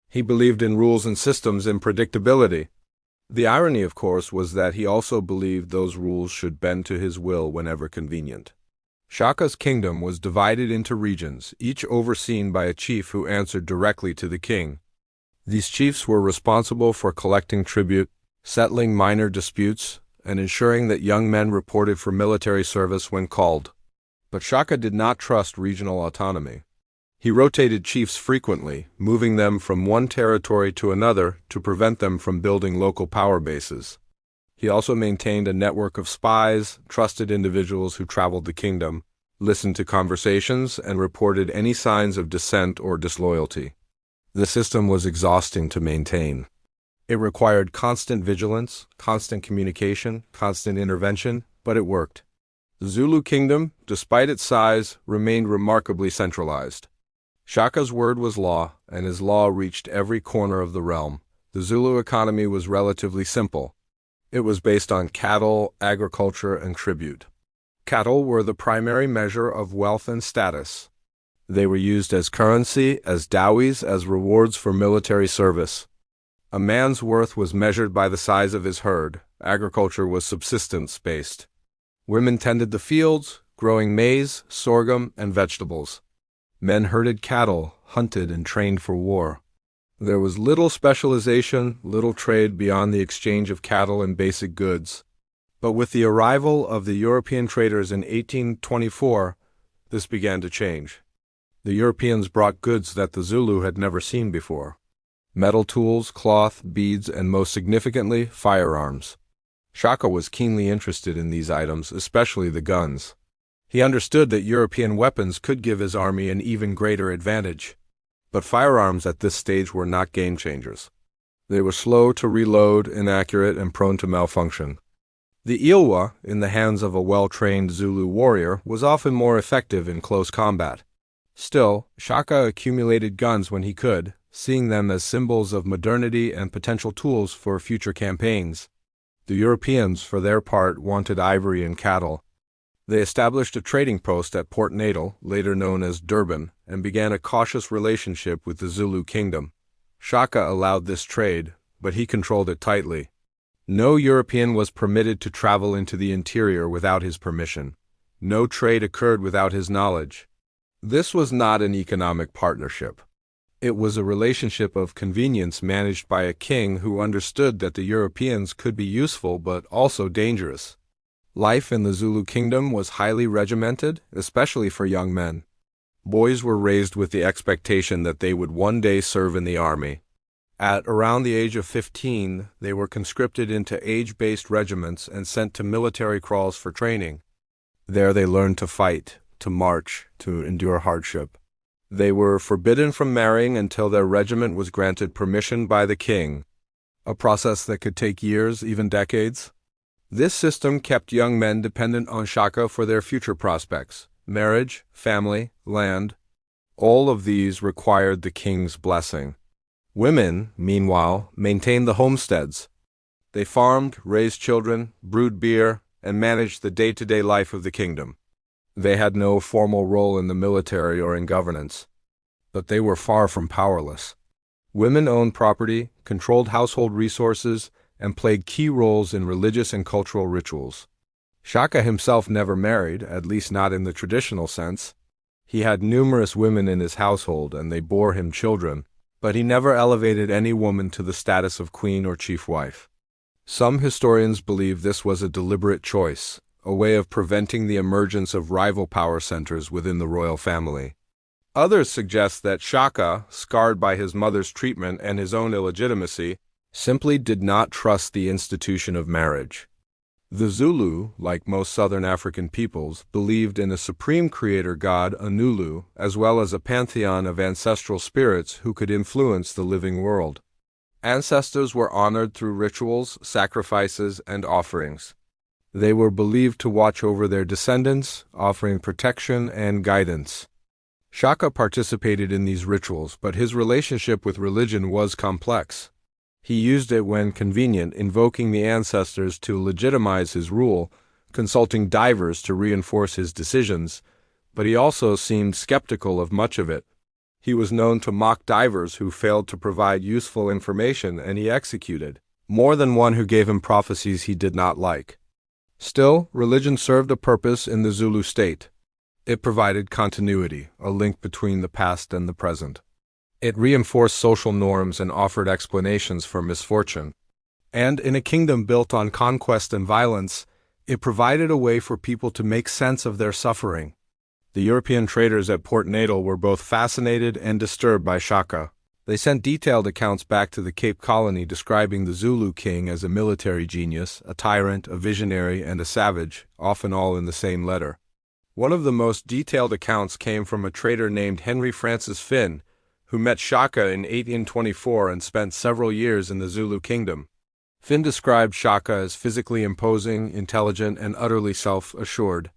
He believed in rules and systems and predictability. The irony, of course, was that he also believed those rules should bend to his will whenever convenient. Shaka's kingdom was divided into regions, each overseen by a chief who answered directly to the king. These chiefs were responsible for collecting tribute, settling minor disputes, and ensuring that young men reported for military service when called. But Shaka did not trust regional autonomy. He rotated chiefs frequently, moving them from one territory to another to prevent them from building local power bases. He also maintained a network of spies, trusted individuals who traveled the kingdom, listened to conversations, and reported any signs of dissent or disloyalty. The system was exhausting to maintain. It required constant vigilance, constant communication, constant intervention, but it worked. The Zulu Kingdom, despite its size, remained remarkably centralized. Shaka's word was law, and his law reached every corner of the realm. The Zulu economy was relatively simple. It was based on cattle, agriculture, and tribute. Cattle were the primary measure of wealth and status. They were used as currency, as dowries, as rewards for military service. A man's worth was measured by the size of his herd. Agriculture was subsistence-based. Women tended the fields, growing maize, sorghum, and vegetables. Men herded cattle, hunted, and trained for war. There was little specialization, little trade beyond the exchange of cattle and basic goods. But with the arrival of the European traders in 1824, this began to change. The Europeans brought goods that the Zulu had never seen before: metal tools, cloth, beads, and most significantly, firearms. Shaka was keenly interested in these items, especially the guns. He understood that European weapons could give his army an even greater advantage. But firearms at this stage were not game changers. They were slow to reload, inaccurate, and prone to malfunction. The Ilwa, in the hands of a well-trained Zulu warrior, was often more effective in close combat. Still, Shaka accumulated guns when he could, seeing them as symbols of modernity and potential tools for future campaigns. The Europeans, for their part, wanted ivory and cattle. They established a trading post at Port Natal, later known as Durban, and began a cautious relationship with the Zulu Kingdom. Shaka allowed this trade, but he controlled it tightly. No European was permitted to travel into the interior without his permission. No trade occurred without his knowledge. This was not an economic partnership. It was a relationship of convenience managed by a king who understood that the Europeans could be useful but also dangerous. Life in the Zulu Kingdom was highly regimented, especially for young men. Boys were raised with the expectation that they would one day serve in the army. At around the age of 15, they were conscripted into age-based regiments and sent to military kraals for training. There they learned to fight, to march, to endure hardship. They were forbidden from marrying until their regiment was granted permission by the king, a process that could take years, even decades. This system kept young men dependent on Shaka for their future prospects: marriage, family, land. All of these required the king's blessing. Women, meanwhile, maintained the homesteads. They farmed, raised children, brewed beer, and managed the day-to-day life of the kingdom. They had no formal role in the military or in governance, but they were far from powerless. Women owned property, controlled household resources, and played key roles in religious and cultural rituals. Shaka himself never married, at least not in the traditional sense. He had numerous women in his household, and they bore him children, but he never elevated any woman to the status of queen or chief wife. Some historians believe this was a deliberate choice, a way of preventing the emergence of rival power centers within the royal family. Others suggest that Shaka, scarred by his mother's treatment and his own illegitimacy, simply did not trust the institution of marriage. The Zulu, like most southern African peoples, believed in a supreme creator god, Anulu, as well as a pantheon of ancestral spirits who could influence the living world. Ancestors were honored through rituals, sacrifices, and offerings. They were believed to watch over their descendants, offering protection and guidance. Shaka participated in these rituals, but his relationship with religion was complex. He used it when convenient, invoking the ancestors to legitimize his rule, consulting divers to reinforce his decisions, but he also seemed skeptical of much of it. He was known to mock divers who failed to provide useful information, and he executed more than one who gave him prophecies he did not like. Still, religion served a purpose in the Zulu state. It provided continuity, a link between the past and the present. It reinforced social norms and offered explanations for misfortune. And in a kingdom built on conquest and violence, it provided a way for people to make sense of their suffering. The European traders at Port Natal were both fascinated and disturbed by Shaka. They sent detailed accounts back to the Cape Colony describing the Zulu king as a military genius, a tyrant, a visionary, and a savage, often all in the same letter. One of the most detailed accounts came from a trader named Henry Francis Finn, who met Shaka in 1824 and spent several years in the Zulu Kingdom. Finn described Shaka as physically imposing, intelligent, and utterly self-assured.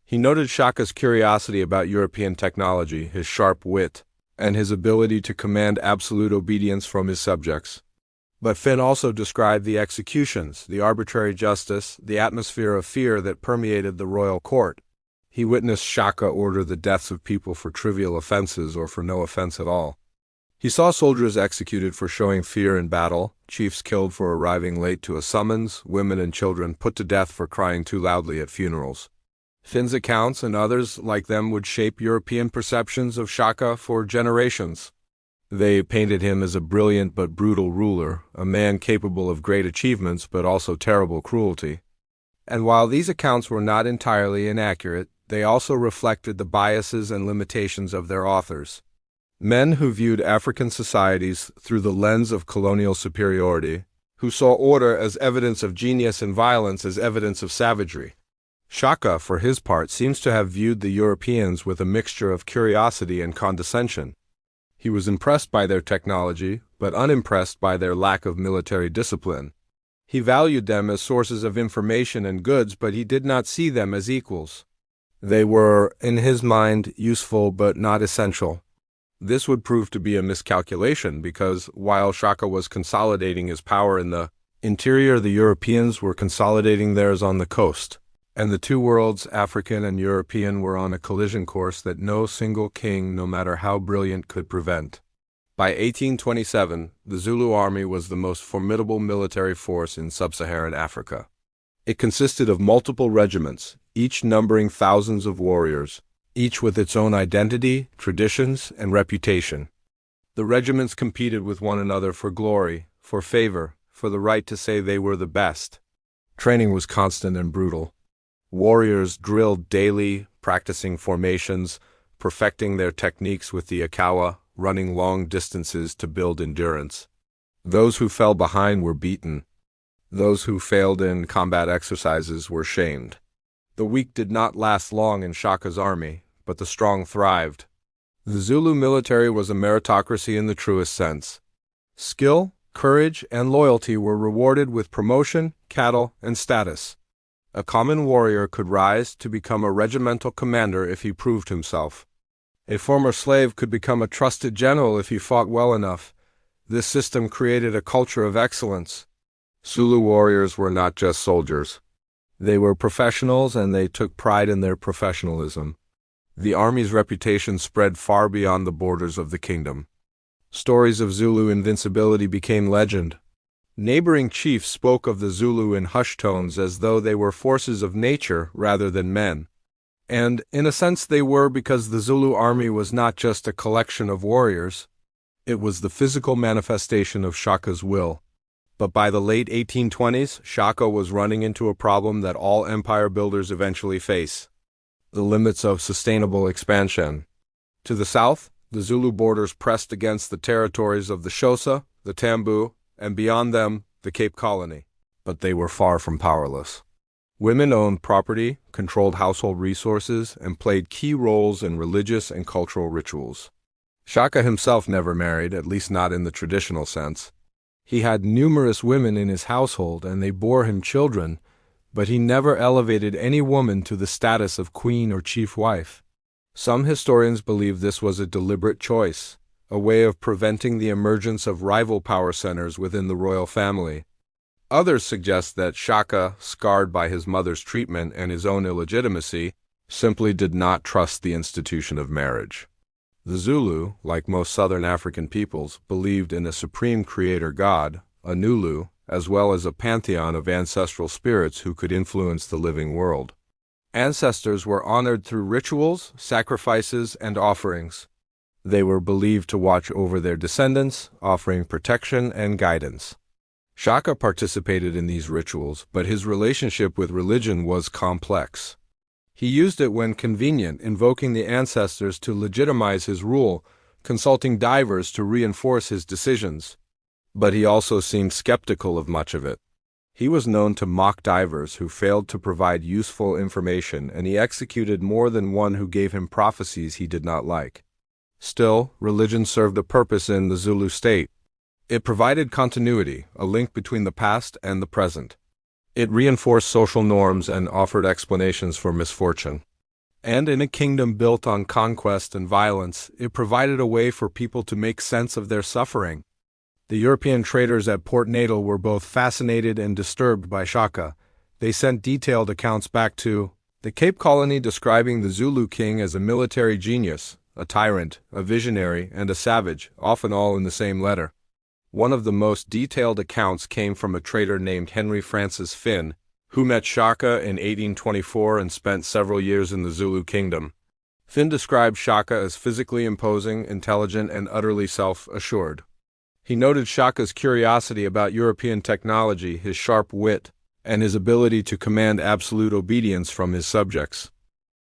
He noted Shaka's curiosity about European technology, his sharp wit, and his ability to command absolute obedience from his subjects. But Finn also described the executions, the arbitrary justice, the atmosphere of fear that permeated the royal court. He witnessed Shaka order the deaths of people for trivial offenses or for no offense at all. He saw soldiers executed for showing fear in battle, chiefs killed for arriving late to a summons, women and children put to death for crying too loudly at funerals. Finn's accounts and others like them would shape European perceptions of Shaka for generations. They painted him as a brilliant but brutal ruler, a man capable of great achievements but also terrible cruelty. And while these accounts were not entirely inaccurate, they also reflected the biases and limitations of their authors. Men who viewed African societies through the lens of colonial superiority, who saw order as evidence of genius and violence as evidence of savagery. Shaka, for his part, seems to have viewed the Europeans with a mixture of curiosity and condescension. He was impressed by their technology, but unimpressed by their lack of military discipline. He valued them as sources of information and goods, but he did not see them as equals. They were, in his mind, useful but not essential. This would prove to be a miscalculation because, while Shaka was consolidating his power in the interior, the Europeans were consolidating theirs on the coast, and the two worlds, African and European, were on a collision course that no single king, no matter how brilliant, could prevent. By 1827, the Zulu army was the most formidable military force in sub-Saharan Africa. It consisted of multiple regiments, each numbering thousands of warriors, each with its own identity, traditions, and reputation. The regiments competed with one another for glory, for favor, for the right to say they were the best. Training was constant and brutal. Warriors drilled daily, practicing formations, perfecting their techniques with the akawa, running long distances to build endurance. Those who fell behind were beaten. Those who failed in combat exercises were shamed. The weak did not last long in Shaka's army, but the strong thrived. The Zulu military was a meritocracy in the truest sense. Skill, courage, and loyalty were rewarded with promotion, cattle, and status. A common warrior could rise to become a regimental commander if he proved himself. A former slave could become a trusted general if he fought well enough. This system created a culture of excellence. Zulu warriors were not just soldiers. They were professionals, and they took pride in their professionalism. The army's reputation spread far beyond the borders of the kingdom. Stories of Zulu invincibility became legend. Neighboring chiefs spoke of the Zulu in hushed tones as though they were forces of nature rather than men. And, in a sense, they were, because the Zulu army was not just a collection of warriors. It was the physical manifestation of Shaka's will. But by the late 1820s, Shaka was running into a problem that all empire builders eventually face: the limits of sustainable expansion. To the south, the Zulu borders pressed against the territories of the Xhosa, the Tambu, and beyond them, the Cape Colony. But they were far from powerless. Women owned property, controlled household resources, and played key roles in religious and cultural rituals. Shaka himself never married, at least not in the traditional sense. He had numerous women in his household, and they bore him children, but he never elevated any woman to the status of queen or chief wife. Some historians believe this was a deliberate choice. a way of preventing the emergence of rival power centers within the royal family. Others suggest that Shaka, scarred by his mother's treatment and his own illegitimacy, simply did not trust the institution of marriage. The Zulu, like most southern African peoples, believed in a supreme creator god, a Nulu, as well as a pantheon of ancestral spirits who could influence the living world. Ancestors were honored through rituals, sacrifices, and offerings. They were believed to watch over their descendants, offering protection and guidance. Shaka participated in these rituals, but his relationship with religion was complex. He used it when convenient, invoking the ancestors to legitimize his rule, consulting divers to reinforce his decisions. But he also seemed skeptical of much of it. He was known to mock divers who failed to provide useful information, and he executed more than one who gave him prophecies he did not like. Still, religion served a purpose in the Zulu state. It provided continuity, a link between the past and the present. It reinforced social norms and offered explanations for misfortune. And in a kingdom built on conquest and violence, it provided a way for people to make sense of their suffering. The European traders at Port Natal were both fascinated and disturbed by Shaka. They sent detailed accounts back to the Cape Colony describing the Zulu king as a military genius, a tyrant, a visionary, and a savage, often all in the same letter. One of the most detailed accounts came from a trader named Henry Francis Finn, who met Shaka in 1824 and spent several years in the Zulu Kingdom. Finn described Shaka as physically imposing, intelligent, and utterly self-assured. He noted Shaka's curiosity about European technology, his sharp wit, and his ability to command absolute obedience from his subjects.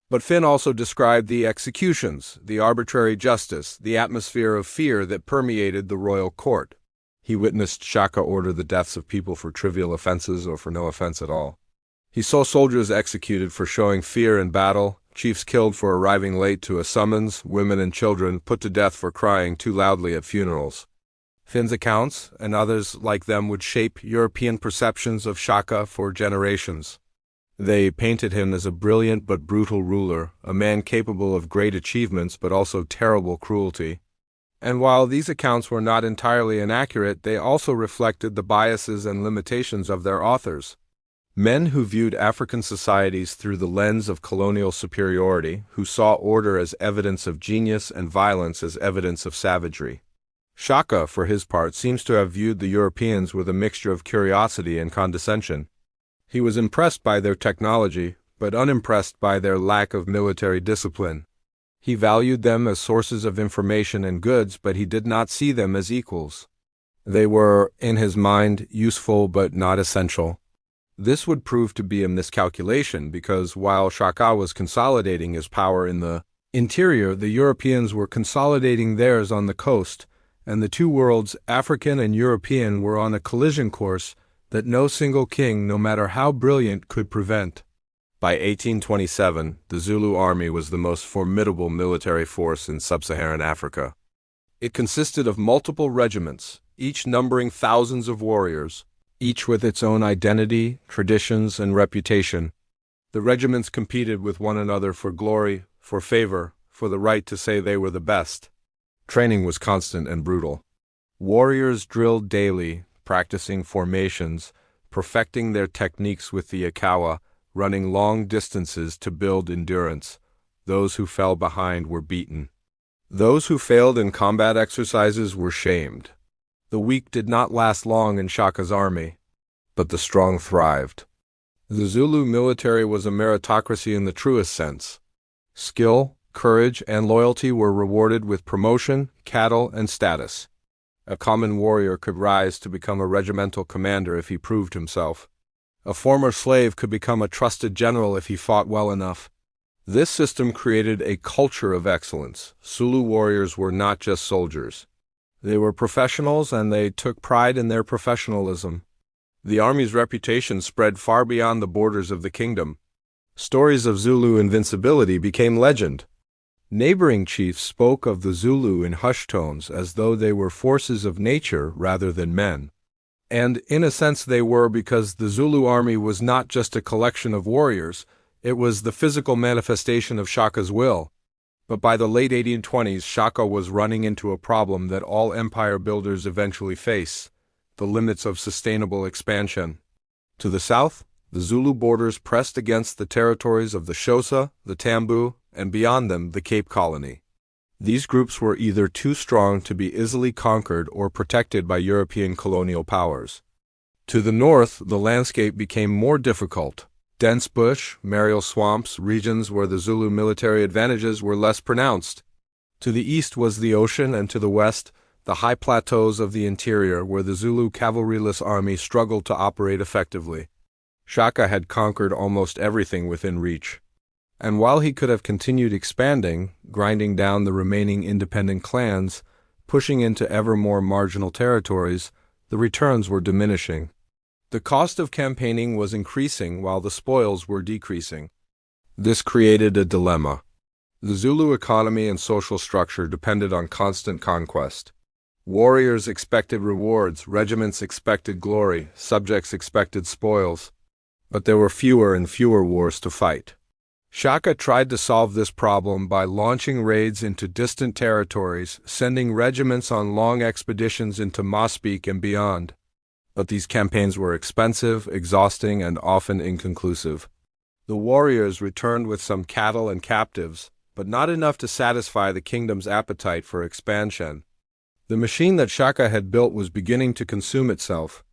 But Finn also described the executions, the arbitrary justice, the atmosphere of fear that permeated the royal court. He witnessed Shaka order the deaths of people for trivial offenses or for no offense at all. He saw soldiers executed for showing fear in battle, chiefs killed for arriving late to a summons, women and children put to death for crying too loudly at funerals. Finn's accounts, and others like them, would shape European perceptions of Shaka for generations. They painted him as a brilliant but brutal ruler, a man capable of great achievements but also terrible cruelty. And while these accounts were not entirely inaccurate, they also reflected the biases and limitations of their authors. Men who viewed African societies through the lens of colonial superiority, who saw order as evidence of genius and violence as evidence of savagery. Shaka, for his part, seems to have viewed the Europeans with a mixture of curiosity and condescension. He was impressed by their technology, but unimpressed by their lack of military discipline. He valued them as sources of information and goods, but he did not see them as equals. They were, in his mind, useful but not essential. This would prove to be a miscalculation because while Shaka was consolidating his power in the interior, the Europeans were consolidating theirs on the coast, and the two worlds, African and European, were on a collision course that no single king, no matter how brilliant, could prevent. By 1827, the Zulu army was the most formidable military force in sub-Saharan Africa. It consisted of multiple regiments, each numbering thousands of warriors, each with its own identity, traditions, and reputation. The regiments competed with one another for glory, for favor, for the right to say they were the best. Training was constant and brutal. Warriors drilled daily, practicing formations, perfecting their techniques with the Akawa, running long distances to build endurance. Those who fell behind were beaten. Those who failed in combat exercises were shamed. The weak did not last long in Shaka's army, but the strong thrived. The Zulu military was a meritocracy in the truest sense. Skill, courage, and loyalty were rewarded with promotion, cattle, and status. A common warrior could rise to become a regimental commander if he proved himself. A former slave could become a trusted general if he fought well enough. This system created a culture of excellence. Zulu warriors were not just soldiers. They were professionals, and they took pride in their professionalism. The army's reputation spread far beyond the borders of the kingdom. Stories of Zulu invincibility became legend. Neighboring chiefs spoke of the Zulu in hushed tones as though they were forces of nature rather than men. And in a sense they were, because the Zulu army was not just a collection of warriors, it was the physical manifestation of Shaka's will. But by the late 1820s, Shaka was running into a problem that all empire builders eventually face: the limits of sustainable expansion. To the south, the Zulu borders pressed against the territories of the Xhosa, the Tambu, and beyond them, the Cape Colony. These groups were either too strong to be easily conquered or protected by European colonial powers. To the north, the landscape became more difficult. Dense bush, malarial swamps, regions where the Zulu military advantages were less pronounced. To the east was the ocean, and to the west, the high plateaus of the interior where the Zulu cavalryless army struggled to operate effectively. Shaka had conquered almost everything within reach. And while he could have continued expanding, grinding down the remaining independent clans, pushing into ever more marginal territories, the returns were diminishing. The cost of campaigning was increasing while the spoils were decreasing. This created a dilemma. The Zulu economy and social structure depended on constant conquest. Warriors expected rewards, regiments expected glory, subjects expected spoils. But there were fewer and fewer wars to fight. Shaka tried to solve this problem by launching raids into distant territories, sending regiments on long expeditions into Mozambique and beyond. But these campaigns were expensive, exhausting, and often inconclusive. The warriors returned with some cattle and captives, but not enough to satisfy the kingdom's appetite for expansion. The machine that Shaka had built was beginning to consume itself.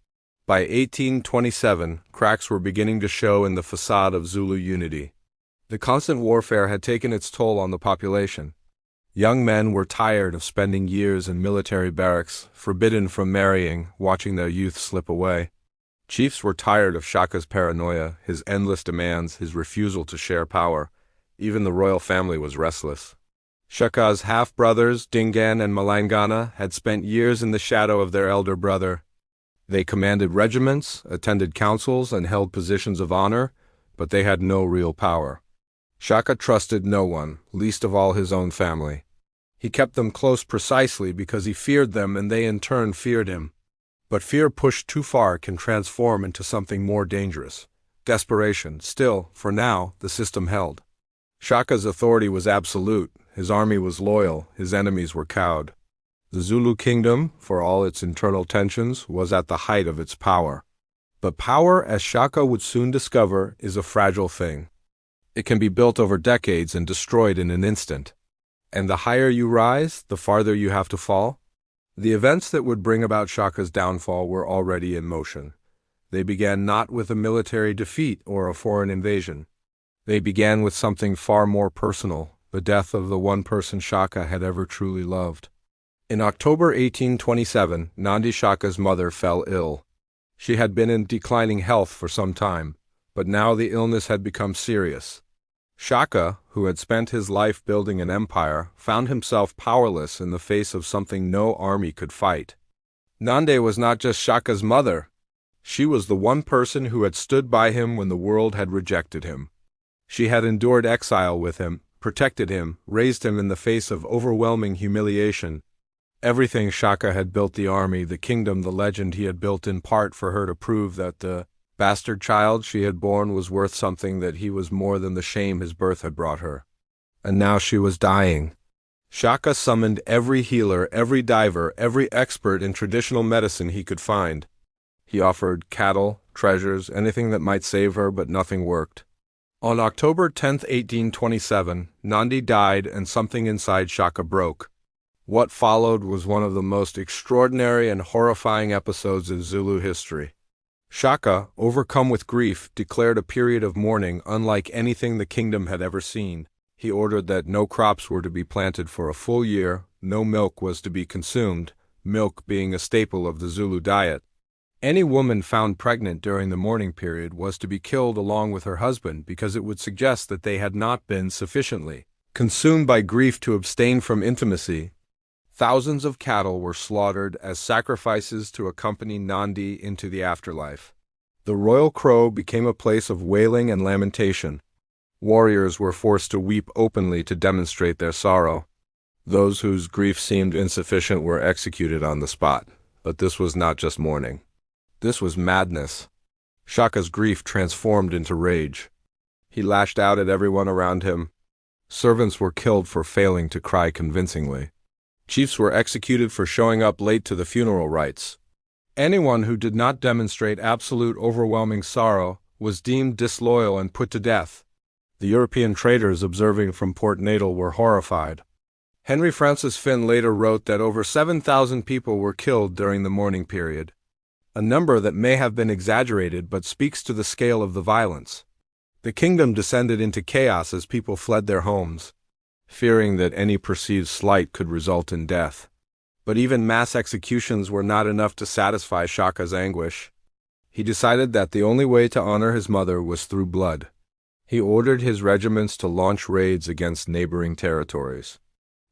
By 1827, cracks were beginning to show in the facade of Zulu unity. The constant warfare had taken its toll on the population. Young men were tired of spending years in military barracks, forbidden from marrying, watching their youth slip away. Chiefs were tired of Shaka's paranoia, his endless demands, his refusal to share power. Even the royal family was restless. Shaka's half-brothers, Dingaan and Malangana, had spent years in the shadow of their elder brother. They commanded regiments, attended councils, and held positions of honor, but they had no real power. Shaka trusted no one, least of all his own family. He kept them close precisely because he feared them and they in turn feared him. But fear pushed too far can transform into something more dangerous: desperation. Still, for now, the system held. Shaka's authority was absolute, his army was loyal, his enemies were cowed. The Zulu Kingdom, for all its internal tensions, was at the height of its power. But power, as Shaka would soon discover, is a fragile thing. It can be built over decades and destroyed in an instant. And the higher you rise, the farther you have to fall. The events that would bring about Shaka's downfall were already in motion. They began not with a military defeat or a foreign invasion. They began with something far more personal: the death of the one person Shaka had ever truly loved. In October 1827, Nandi Shaka's mother fell ill. She had been in declining health for some time, but now the illness had become serious. Shaka, who had spent his life building an empire, found himself powerless in the face of something no army could fight. Nandi was not just Shaka's mother. She was the one person who had stood by him when the world had rejected him. She had endured exile with him, protected him, raised him in the face of overwhelming humiliation. Everything Shaka had built: the army, the kingdom, the legend he had built in part for her to prove that the bastard child she had borne was worth something, that he was more than the shame his birth had brought her. And now she was dying. Shaka summoned every healer, every diver, every expert in traditional medicine he could find. He offered cattle, treasures, anything that might save her, but nothing worked. On October 10, 1827, Nandi died and something inside Shaka broke. What followed was one of the most extraordinary and horrifying episodes in Zulu history. Shaka, overcome with grief, declared a period of mourning unlike anything the kingdom had ever seen. He ordered that no crops were to be planted for a full year, no milk was to be consumed, milk being a staple of the Zulu diet. Any woman found pregnant during the mourning period was to be killed along with her husband, because it would suggest that they had not been sufficiently consumed by grief to abstain from intimacy. Thousands of cattle were slaughtered as sacrifices to accompany Nandi into the afterlife. The royal crow became a place of wailing and lamentation. Warriors were forced to weep openly to demonstrate their sorrow. Those whose grief seemed insufficient were executed on the spot. But this was not just mourning. This was madness. Shaka's grief transformed into rage. He lashed out at everyone around him. Servants were killed for failing to cry convincingly. Chiefs were executed for showing up late to the funeral rites. Anyone who did not demonstrate absolute overwhelming sorrow was deemed disloyal and put to death. The European traders observing from Port Natal were horrified. Henry Francis Finn later wrote that over 7,000 people were killed during the mourning period, a number that may have been exaggerated but speaks to the scale of the violence. The kingdom descended into chaos as people fled their homes, fearing that any perceived slight could result in death. But even mass executions were not enough to satisfy Shaka's anguish. He decided that the only way to honor his mother was through blood. He ordered his regiments to launch raids against neighboring territories.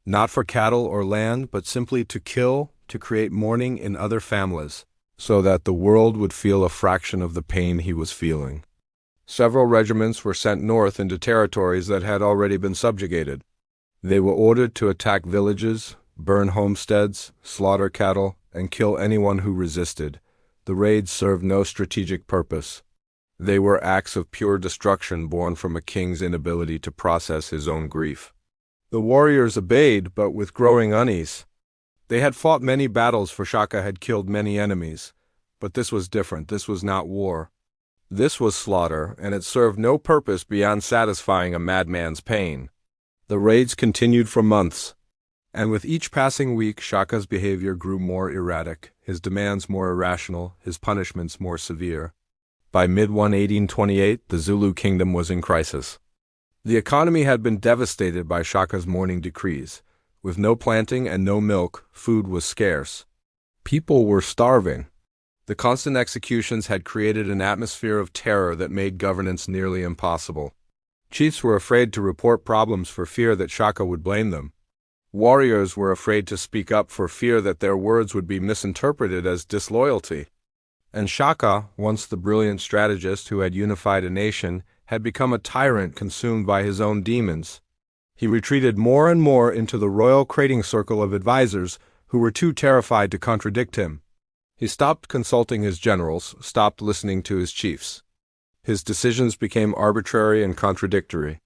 Not for cattle or land, but simply to kill, to create mourning in other families, so that the world would feel a fraction of the pain he was feeling. Several regiments were sent north into territories that had already been subjugated. They were ordered to attack villages, burn homesteads, slaughter cattle, and kill anyone who resisted. The raids served no strategic purpose. They were acts of pure destruction born from a king's inability to process his own grief. The warriors obeyed, but with growing unease. They had fought many battles, for Shaka had killed many enemies. But this was different. This was not war. This was slaughter, and it served no purpose beyond satisfying a madman's pain. The raids continued for months, and with each passing week Shaka's behavior grew more erratic, his demands more irrational, his punishments more severe. By mid-1828, the Zulu Kingdom was in crisis. The economy had been devastated by Shaka's mourning decrees. With no planting and no milk, food was scarce. People were starving. The constant executions had created an atmosphere of terror that made governance nearly impossible. Chiefs were afraid to report problems for fear that Shaka would blame them. Warriors were afraid to speak up for fear that their words would be misinterpreted as disloyalty. And Shaka, once the brilliant strategist who had unified a nation, had become a tyrant consumed by his own demons. He retreated more and more into the royal crating circle of advisors who were too terrified to contradict him. He stopped consulting his generals, stopped listening to his chiefs. His decisions became arbitrary and contradictory.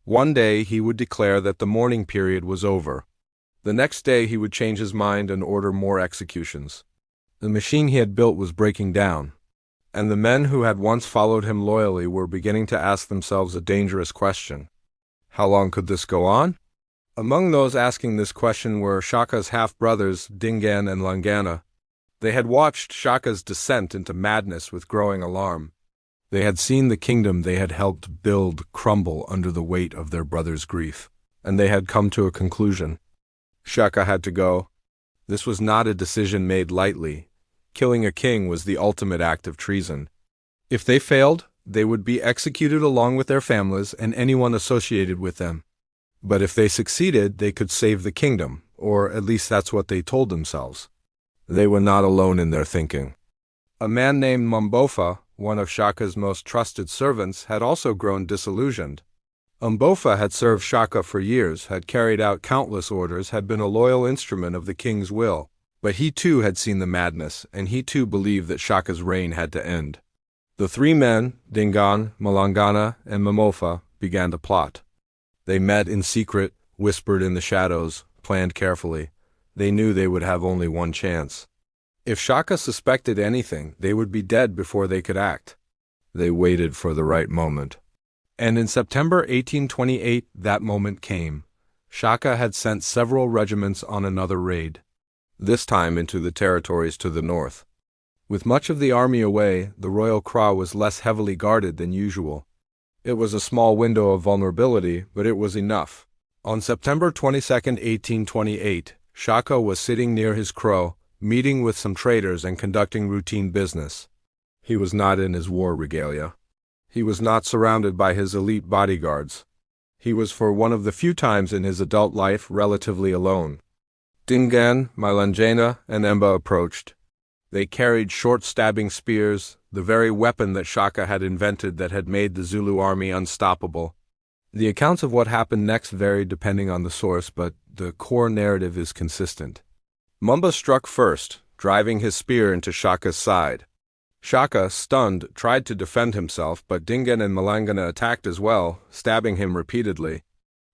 One day he would declare that the mourning period was over. The next day he would change his mind and order more executions. The machine he had built was breaking down, and the men who had once followed him loyally were beginning to ask themselves a dangerous question. How long could this go on? Among those asking this question were Shaka's half-brothers, Dingaan and Langana. They had watched Shaka's descent into madness with growing alarm. They had seen the kingdom they had helped build crumble under the weight of their brother's grief, and they had come to a conclusion. Shaka had to go. This was not a decision made lightly. Killing a king was the ultimate act of treason. If they failed, they would be executed along with their families and anyone associated with them. But if they succeeded, they could save the kingdom, or at least that's what they told themselves. They were not alone in their thinking. A man named Mbofa, one of Shaka's most trusted servants, had also grown disillusioned. Mbofa had served Shaka for years, had carried out countless orders, had been a loyal instrument of the king's will. But he too had seen the madness, and he too believed that Shaka's reign had to end. The three men, Dingaan, Malangana, and Mbofa, began to plot. They met in secret, whispered in the shadows, planned carefully. They knew they would have only one chance. If Shaka suspected anything, they would be dead before they could act. They waited for the right moment. And in September 1828, that moment came. Shaka had sent several regiments on another raid, this time into the territories to the north. With much of the army away, the Royal Kraal was less heavily guarded than usual. It was a small window of vulnerability, but it was enough. On September 22, 1828, Shaka was sitting near his crow, meeting with some traders and conducting routine business. He was not in his war regalia. He was not surrounded by his elite bodyguards. He was for one of the few times in his adult life relatively alone. Dingaan, Malangana, and Emba approached. They carried short stabbing spears, the very weapon that Shaka had invented that had made the Zulu army unstoppable. The accounts of what happened next varied depending on the source, but the core narrative is consistent. Mumba struck first, driving his spear into Shaka's side. Shaka, stunned, tried to defend himself, but Dingaan and Malangana attacked as well, stabbing him repeatedly.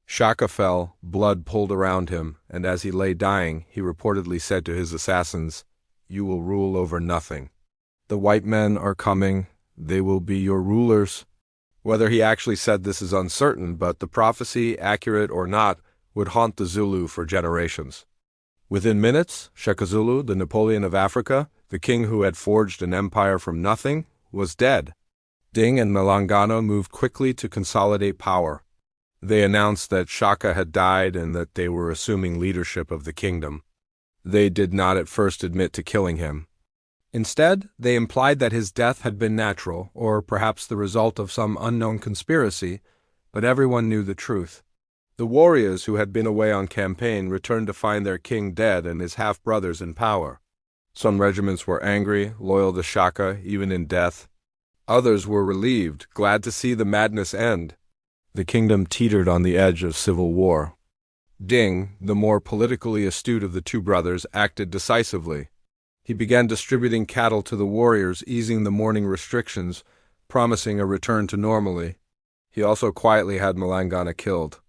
Shaka fell, blood pooled around him, and as he lay dying, he reportedly said to his assassins, "You will rule over nothing. The white men are coming, they will be your rulers." Whether he actually said this is uncertain, but the prophecy, accurate or not, would haunt the Zulu for generations. Within minutes, Shaka Zulu, the Napoleon of Africa, the king who had forged an empire from nothing, was dead. Ding and Malangana moved quickly to consolidate power. They announced that Shaka had died and that they were assuming leadership of the kingdom. They did not at first admit to killing him. Instead, they implied that his death had been natural, or perhaps the result of some unknown conspiracy, but everyone knew the truth. The warriors who had been away on campaign returned to find their king dead and his half-brothers in power. Some regiments were angry, loyal to Shaka, even in death. Others were relieved, glad to see the madness end. The kingdom teetered on the edge of civil war. Ding, the more politically astute of the two brothers, acted decisively. He began distributing cattle to the warriors, easing the mourning restrictions, promising a return to normalcy. He also quietly had Malangana killed.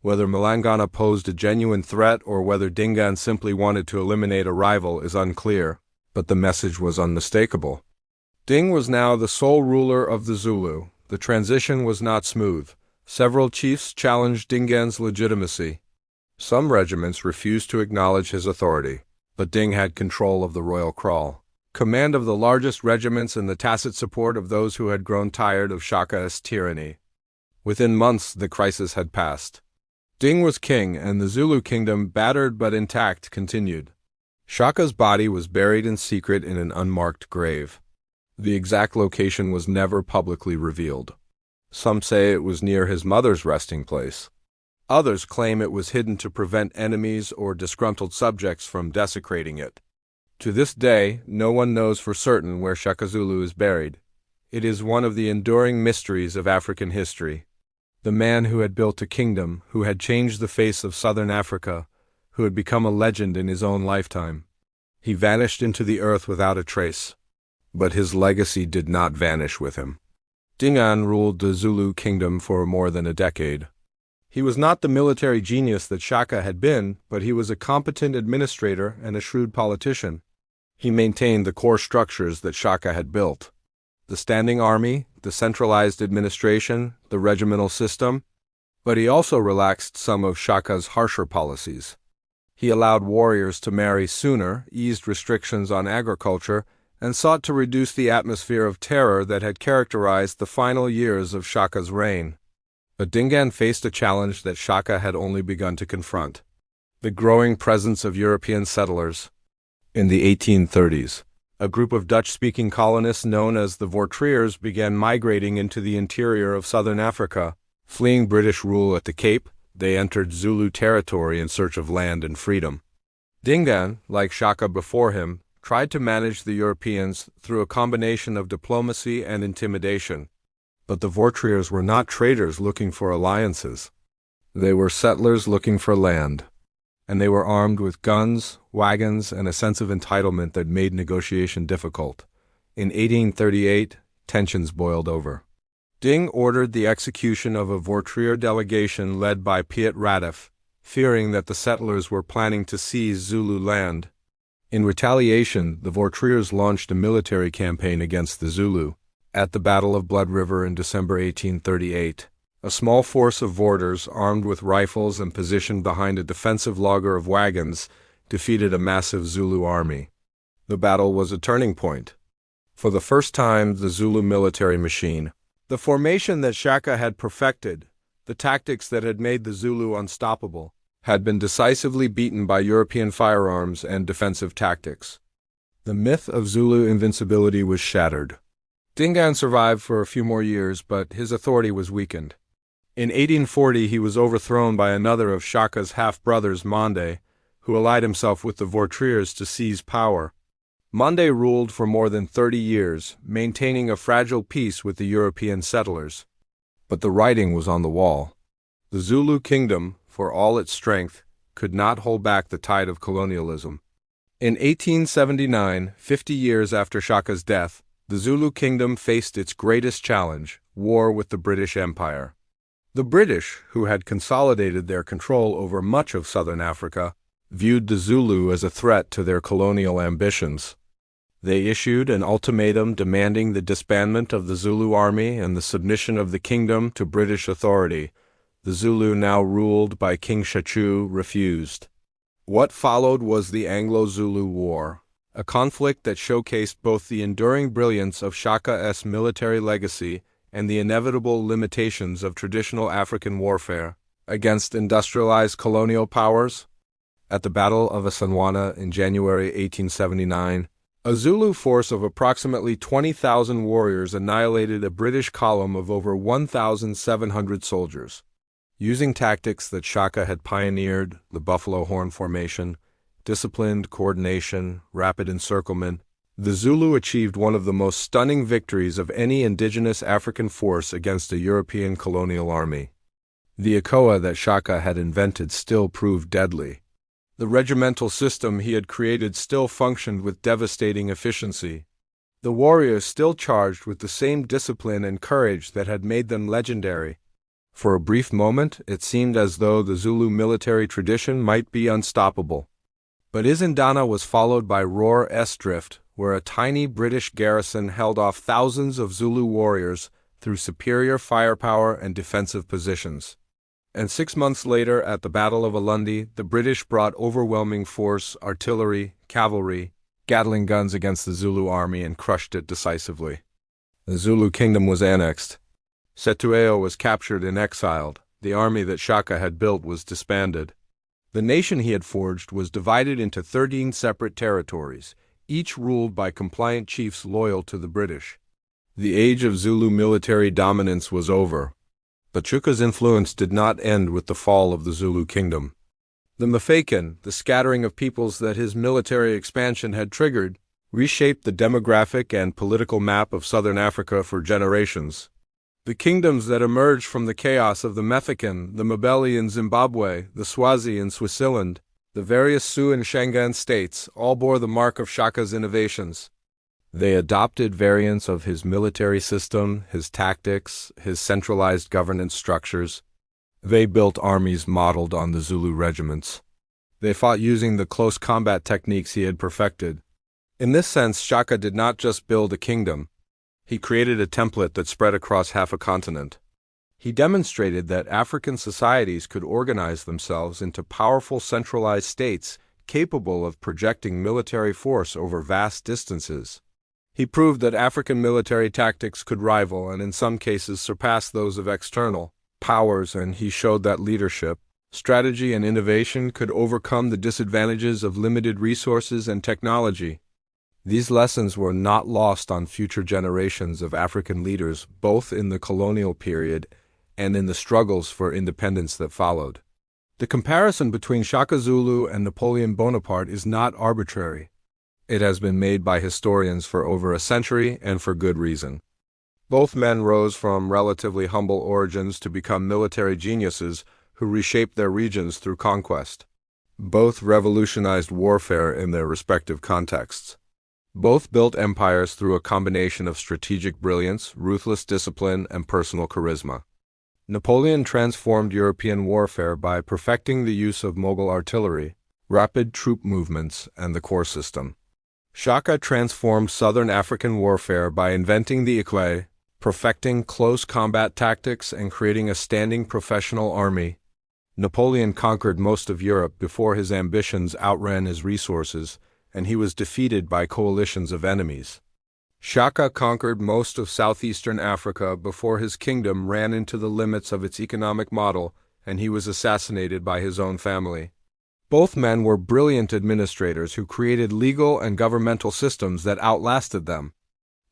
Whether Malangana posed a genuine threat or whether Dingaan simply wanted to eliminate a rival is unclear, but the message was unmistakable. Ding was now the sole ruler of the Zulu. The transition was not smooth. Several chiefs challenged Dingaan's legitimacy. Some regiments refused to acknowledge his authority, but Ding had control of the royal kraal, command of the largest regiments and the tacit support of those who had grown tired of Shaka's tyranny. Within months, the crisis had passed. Ding was king, and the Zulu Kingdom, battered but intact, continued. Shaka's body was buried in secret in an unmarked grave. The exact location was never publicly revealed. Some say it was near his mother's resting place. Others claim it was hidden to prevent enemies or disgruntled subjects from desecrating it. To this day, no one knows for certain where Shaka Zulu is buried. It is one of the enduring mysteries of African history. The man who had built a kingdom, who had changed the face of southern Africa, who had become a legend in his own lifetime. He vanished into the earth without a trace. But his legacy did not vanish with him. Dingaan ruled the Zulu Kingdom for more than a decade. He was not the military genius that Shaka had been, but he was a competent administrator and a shrewd politician. He maintained the core structures that Shaka had built: the standing army, the centralized administration, the regimental system, but he also relaxed some of Shaka's harsher policies. He allowed warriors to marry sooner, eased restrictions on agriculture, and sought to reduce the atmosphere of terror that had characterized the final years of Shaka's reign. But Dingaan faced a challenge that Shaka had only begun to confront: the growing presence of European settlers. In the 1830s, a group of Dutch-speaking colonists known as the Voortrekkers began migrating into the interior of southern Africa. Fleeing British rule at the Cape, they entered Zulu territory in search of land and freedom. Dingaan, like Shaka before him, tried to manage the Europeans through a combination of diplomacy and intimidation. But the Voortrekkers were not traders looking for alliances. They were settlers looking for land. And they were armed with guns, wagons, and a sense of entitlement that made negotiation difficult. In 1838, tensions boiled over. Ding ordered the execution of a Voortrekker delegation led by Piet Retief, fearing that the settlers were planning to seize Zulu land. In retaliation, the Voortrekkers launched a military campaign against the Zulu. At the Battle of Blood River in December 1838, a small force of Voortrekkers, armed with rifles and positioned behind a defensive laager of wagons, defeated a massive Zulu army. The battle was a turning point. For the first time, the Zulu military machine, the formation that Shaka had perfected, the tactics that had made the Zulu unstoppable, had been decisively beaten by European firearms and defensive tactics. The myth of Zulu invincibility was shattered. Dingaan survived for a few more years, but his authority was weakened. In 1840, he was overthrown by another of Shaka's half-brothers, Mande, who allied himself with the Voortrekkers to seize power. Mande ruled for more than 30 years, maintaining a fragile peace with the European settlers. But the writing was on the wall. The Zulu Kingdom, for all its strength, could not hold back the tide of colonialism. In 1879, 50 years after Shaka's death, the Zulu Kingdom faced its greatest challenge: war with the British Empire. The British, who had consolidated their control over much of southern Africa, viewed the Zulu as a threat to their colonial ambitions. They issued an ultimatum demanding the disbandment of the Zulu army and the submission of the kingdom to British authority. The Zulu, now ruled by King Shaka, refused. What followed was the Anglo-Zulu War, a conflict that showcased both the enduring brilliance of Shaka's military legacy and the inevitable limitations of traditional African warfare against industrialized colonial powers. At the Battle of Asanwana in January 1879, a Zulu force of approximately 20,000 warriors annihilated a British column of over 1,700 soldiers. Using tactics that Shaka had pioneered, the buffalo horn formation, disciplined coordination, rapid encirclement, the Zulu achieved one of the most stunning victories of any indigenous African force against a European colonial army. The Akoa that Shaka had invented still proved deadly. The regimental system he had created still functioned with devastating efficiency. The warriors still charged with the same discipline and courage that had made them legendary. For a brief moment, it seemed as though the Zulu military tradition might be unstoppable. But Izindana was followed by Roer-S Drift, where a tiny British garrison held off thousands of Zulu warriors through superior firepower and defensive positions. And 6 months later, at the Battle of Ulundi, the British brought overwhelming force, artillery, cavalry, Gatling guns against the Zulu army and crushed it decisively. The Zulu Kingdom was annexed. Setueo was captured and exiled. The army that Shaka had built was disbanded. The nation he had forged was divided into 13 separate territories, each ruled by compliant chiefs loyal to the British. The age of Zulu military dominance was over. But Chuka's influence did not end with the fall of the Zulu Kingdom. The Mafeking, the scattering of peoples that his military expansion had triggered, reshaped the demographic and political map of southern Africa for generations. The kingdoms that emerged from the chaos of the Mafeking, the Mbeli in Zimbabwe, the Swazi in Switzerland, the various Sioux and Shangaan states, all bore the mark of Shaka's innovations. They adopted variants of his military system, his tactics, his centralized governance structures. They built armies modeled on the Zulu regiments. They fought using the close combat techniques he had perfected. In this sense, Shaka did not just build a kingdom. He created a template that spread across half a continent. He demonstrated that African societies could organize themselves into powerful centralized states capable of projecting military force over vast distances. He proved that African military tactics could rival and in some cases surpass those of external powers, and he showed that leadership, strategy, and innovation could overcome the disadvantages of limited resources and technology. These lessons were not lost on future generations of African leaders, both in the colonial period and in the struggles for independence that followed. The comparison between Shaka Zulu and Napoleon Bonaparte is not arbitrary. It has been made by historians for over a century, and for good reason. Both men rose from relatively humble origins to become military geniuses who reshaped their regions through conquest. Both revolutionized warfare in their respective contexts. Both built empires through a combination of strategic brilliance, ruthless discipline, and personal charisma. Napoleon transformed European warfare by perfecting the use of Mughal artillery, rapid troop movements, and the corps system. Shaka transformed southern African warfare by inventing the exile, perfecting close combat tactics, and creating a standing professional army. Napoleon conquered most of Europe before his ambitions outran his resources, and he was defeated by coalitions of enemies. Shaka conquered most of southeastern Africa before his kingdom ran into the limits of its economic model, and he was assassinated by his own family. Both men were brilliant administrators who created legal and governmental systems that outlasted them.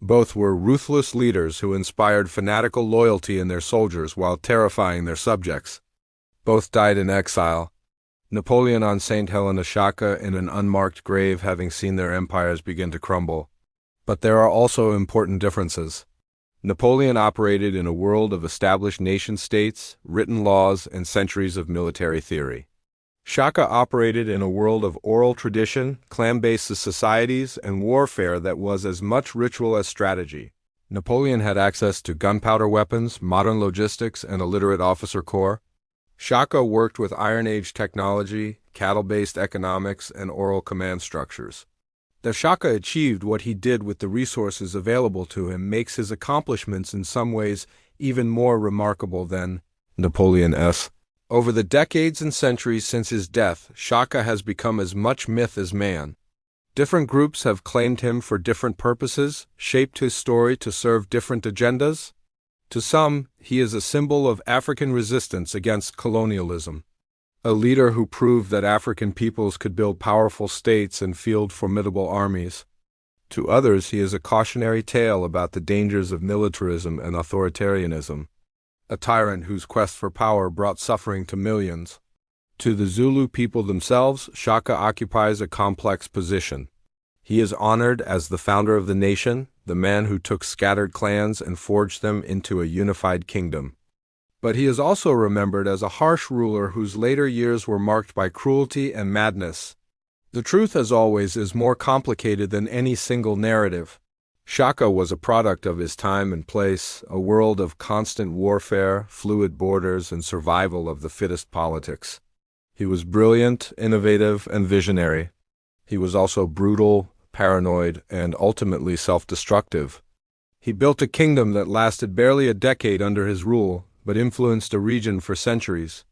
Both were ruthless leaders who inspired fanatical loyalty in their soldiers while terrifying their subjects. Both died in exile. Napoleon on St. Helena, Shaka in an unmarked grave, having seen their empires begin to crumble. But there are also important differences. Napoleon operated in a world of established nation-states, written laws, and centuries of military theory. Shaka operated in a world of oral tradition, clan-based societies, and warfare that was as much ritual as strategy. Napoleon had access to gunpowder weapons, modern logistics, and a literate officer corps. Shaka worked with Iron Age technology, cattle-based economics, and oral command structures. That Shaka achieved what he did with the resources available to him makes his accomplishments in some ways even more remarkable than Napoleon's. Over the decades and centuries since his death, Shaka has become as much myth as man. Different groups have claimed him for different purposes, shaped his story to serve different agendas. To some, he is a symbol of African resistance against colonialism. A leader who proved that African peoples could build powerful states and field formidable armies. To others, he is a cautionary tale about the dangers of militarism and authoritarianism. A tyrant whose quest for power brought suffering to millions. To the Zulu people themselves, Shaka occupies a complex position. He is honored as the founder of the nation, the man who took scattered clans and forged them into a unified kingdom. But he is also remembered as a harsh ruler whose later years were marked by cruelty and madness. The truth, as always, is more complicated than any single narrative. Shaka was a product of his time and place, a world of constant warfare, fluid borders, and survival of the fittest politics. He was brilliant, innovative, and visionary. He was also brutal, paranoid, and ultimately self-destructive. He built a kingdom that lasted barely a decade under his rule, but influenced a region for centuries.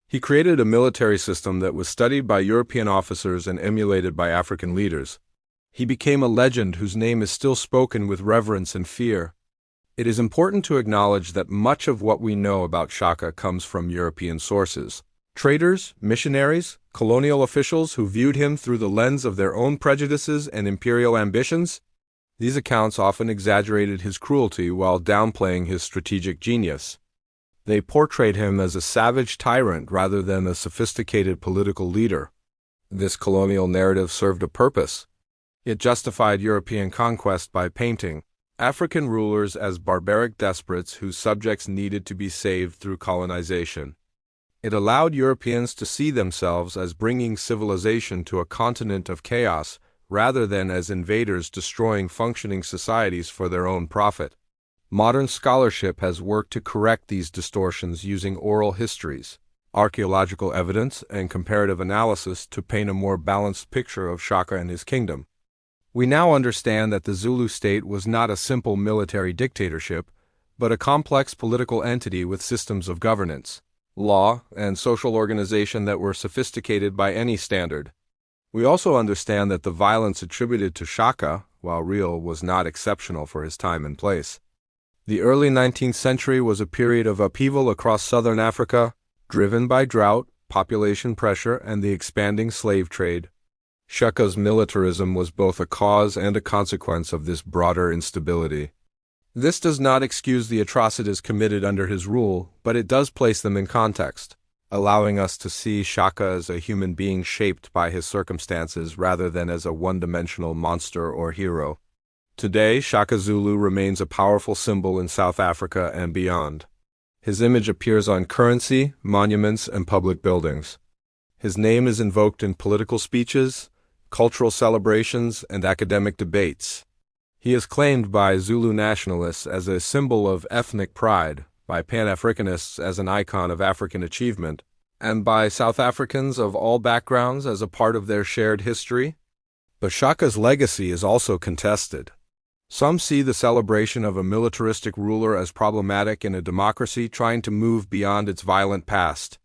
He created a military system that was studied by European officers and emulated by African leaders. He became a legend whose name is still spoken with reverence and fear. It is important to acknowledge that much of what we know about Shaka comes from European sources. Traders, missionaries, colonial officials who viewed him through the lens of their own prejudices and imperial ambitions. These accounts often exaggerated his cruelty while downplaying his strategic genius. They portrayed him as a savage tyrant rather than a sophisticated political leader. This colonial narrative served a purpose. It justified European conquest by painting African rulers as barbaric despots whose subjects needed to be saved through colonization. It allowed Europeans to see themselves as bringing civilization to a continent of chaos rather than as invaders destroying functioning societies for their own profit. Modern scholarship has worked to correct these distortions using oral histories, archaeological evidence, and comparative analysis to paint a more balanced picture of Shaka and his kingdom. We now understand that the Zulu state was not a simple military dictatorship, but a complex political entity with systems of governance, law, and social organization that were sophisticated by any standard. We also understand that the violence attributed to Shaka, while real, was not exceptional for his time and place. The early 19th century was a period of upheaval across southern Africa, driven by drought, population pressure, and the expanding slave trade. Shaka's militarism was both a cause and a consequence of this broader instability. This does not excuse the atrocities committed under his rule, but it does place them in context, allowing us to see Shaka as a human being shaped by his circumstances rather than as a one-dimensional monster or hero. Today, Shaka Zulu remains a powerful symbol in South Africa and beyond. His image appears on currency, monuments, and public buildings. His name is invoked in political speeches, cultural celebrations, and academic debates. He is claimed by Zulu nationalists as a symbol of ethnic pride, by Pan-Africanists as an icon of African achievement, and by South Africans of all backgrounds as a part of their shared history. But Shaka's legacy is also contested. Some see the celebration of a militaristic ruler as problematic in a democracy trying to move beyond its violent past.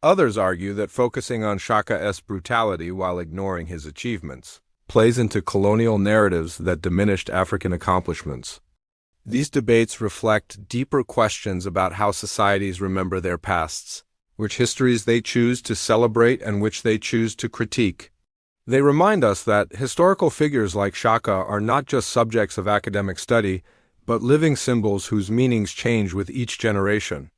Others argue that focusing on Shaka's brutality while ignoring his achievements plays into colonial narratives that diminished African accomplishments. These debates reflect deeper questions about how societies remember their pasts, which histories they choose to celebrate and which they choose to critique. They remind us that historical figures like Shaka are not just subjects of academic study, but living symbols whose meanings change with each generation.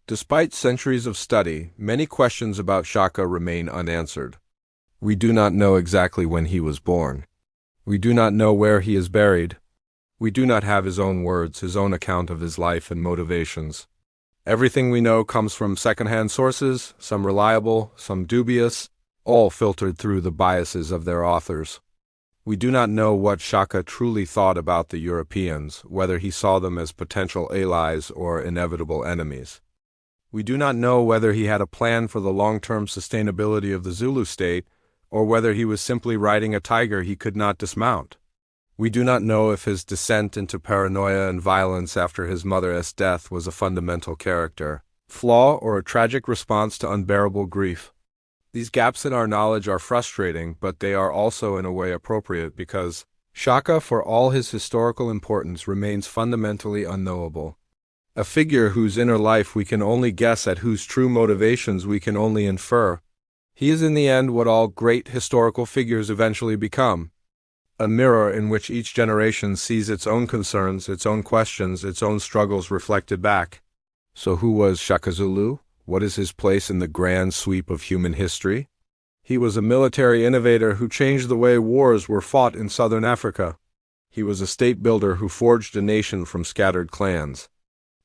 Despite centuries of study, many questions about Shaka remain unanswered. We do not know exactly when he was born. We do not know where he is buried. We do not have his own words, his own account of his life and motivations. Everything we know comes from secondhand sources, some reliable, some dubious, all filtered through the biases of their authors. We do not know what Shaka truly thought about the Europeans, whether he saw them as potential allies or inevitable enemies. We do not know whether he had a plan for the long-term sustainability of the Zulu state, or whether he was simply riding a tiger he could not dismount. We do not know if his descent into paranoia and violence after his mother's death was a fundamental character flaw or a tragic response to unbearable grief. These gaps in our knowledge are frustrating, but they are also in a way appropriate because Shaka, for all his historical importance, remains fundamentally unknowable. A figure whose inner life we can only guess at, whose true motivations we can only infer. He is in the end what all great historical figures eventually become. A mirror in which each generation sees its own concerns, its own questions, its own struggles reflected back. So who was Shaka Zulu? What is his place in the grand sweep of human history? He was a military innovator who changed the way wars were fought in southern Africa. He was a state builder who forged a nation from scattered clans.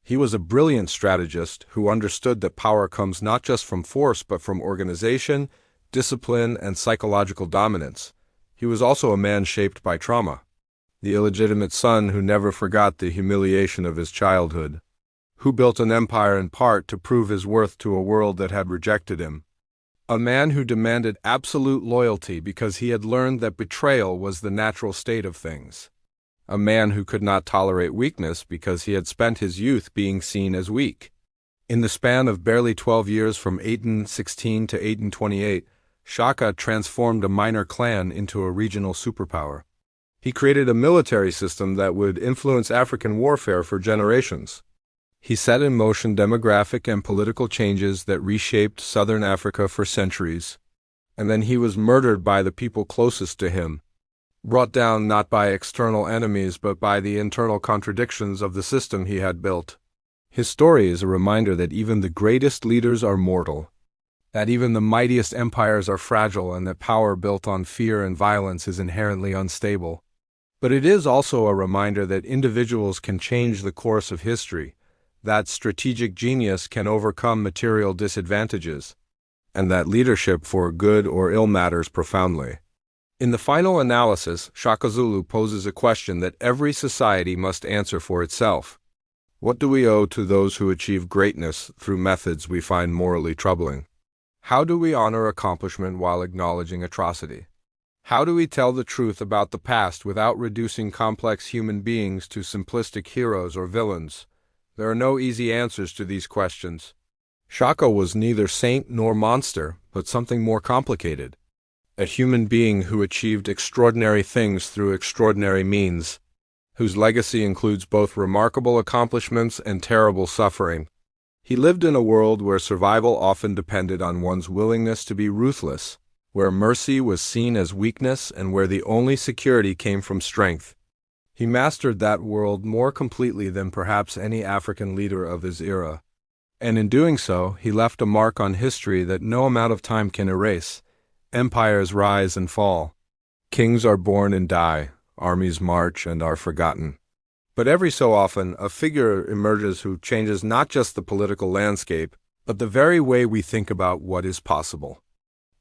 He was a brilliant strategist who understood that power comes not just from force but from organization, discipline, and psychological dominance. He was also a man shaped by trauma. The illegitimate son who never forgot the humiliation of his childhood. Who built an empire in part to prove his worth to a world that had rejected him. A man who demanded absolute loyalty because he had learned that betrayal was the natural state of things. A man who could not tolerate weakness because he had spent his youth being seen as weak. In the span of barely 12 years from 1816 to 1828, Shaka transformed a minor clan into a regional superpower. He created a military system that would influence African warfare for generations. He set in motion demographic and political changes that reshaped southern Africa for centuries. And then he was murdered by the people closest to him, brought down not by external enemies but by the internal contradictions of the system he had built. His story is a reminder that even the greatest leaders are mortal, that even the mightiest empires are fragile, and that power built on fear and violence is inherently unstable. But it is also a reminder that individuals can change the course of history, that strategic genius can overcome material disadvantages, and that leadership for good or ill matters profoundly. In the final analysis, Shaka Zulu poses a question that every society must answer for itself. What do we owe to those who achieve greatness through methods we find morally troubling? How do we honor accomplishment while acknowledging atrocity? How do we tell the truth about the past without reducing complex human beings to simplistic heroes or villains? There are no easy answers to these questions. Shaka was neither saint nor monster, but something more complicated. A human being who achieved extraordinary things through extraordinary means, whose legacy includes both remarkable accomplishments and terrible suffering. He lived in a world where survival often depended on one's willingness to be ruthless, where mercy was seen as weakness and where the only security came from strength. He mastered that world more completely than perhaps any African leader of his era. And in doing so, he left a mark on history that no amount of time can erase. Empires rise and fall. Kings are born and die. Armies march and are forgotten. But every so often, a figure emerges who changes not just the political landscape, but the very way we think about what is possible.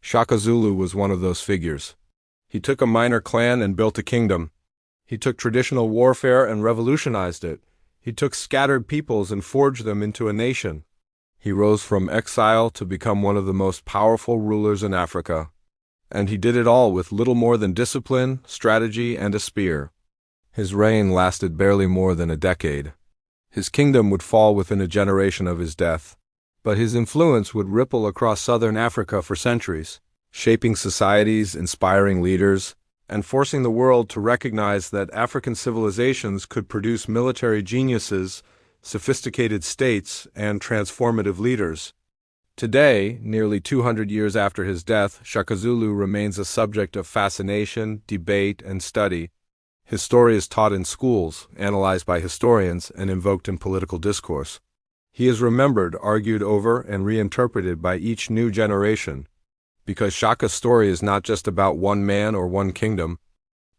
Shaka Zulu was one of those figures. He took a minor clan and built a kingdom. He took traditional warfare and revolutionized it. He took scattered peoples and forged them into a nation. He rose from exile to become one of the most powerful rulers in Africa. And he did it all with little more than discipline, strategy, and a spear. His reign lasted barely more than a decade. His kingdom would fall within a generation of his death, but his influence would ripple across southern Africa for centuries, shaping societies, inspiring leaders, and forcing the world to recognize that African civilizations could produce military geniuses, sophisticated states, and transformative leaders. Today, nearly 200 years after his death, Shaka Zulu remains a subject of fascination, debate, and study. His story is taught in schools, analyzed by historians, and invoked in political discourse. He is remembered, argued over, and reinterpreted by each new generation, because Shaka's story is not just about one man or one kingdom.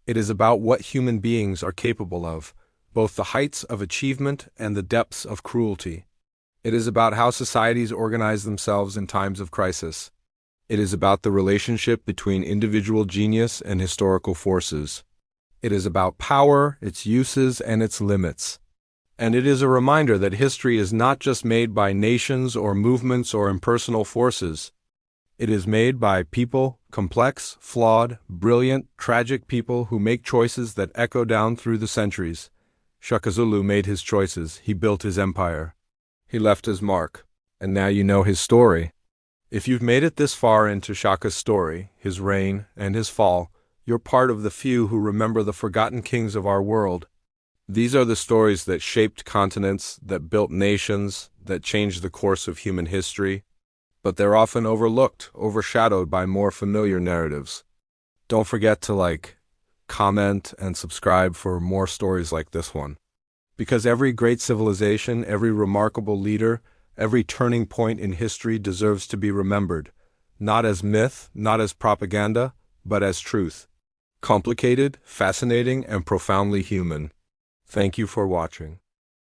It is about what human beings are capable of, both the heights of achievement and the depths of cruelty. It is about how societies organize themselves in times of crisis. It is about the relationship between individual genius and historical forces. It is about power, its uses, and its limits. And it is a reminder that history is not just made by nations or movements or impersonal forces. It is made by people, complex, flawed, brilliant, tragic people who make choices that echo down through the centuries. Shaka Zulu made his choices, he built his empire. He left his mark, and now you know his story. If you've made it this far into Shaka's story, his reign, and his fall, you're part of the few who remember the forgotten kings of our world. These are the stories that shaped continents, that built nations, that changed the course of human history. But they're often overlooked, overshadowed by more familiar narratives. Don't forget to like, comment, and subscribe for more stories like this one. Because every great civilization, every remarkable leader, every turning point in history deserves to be remembered, not as myth, not as propaganda, but as truth. Complicated, fascinating, and profoundly human. Thank you for watching.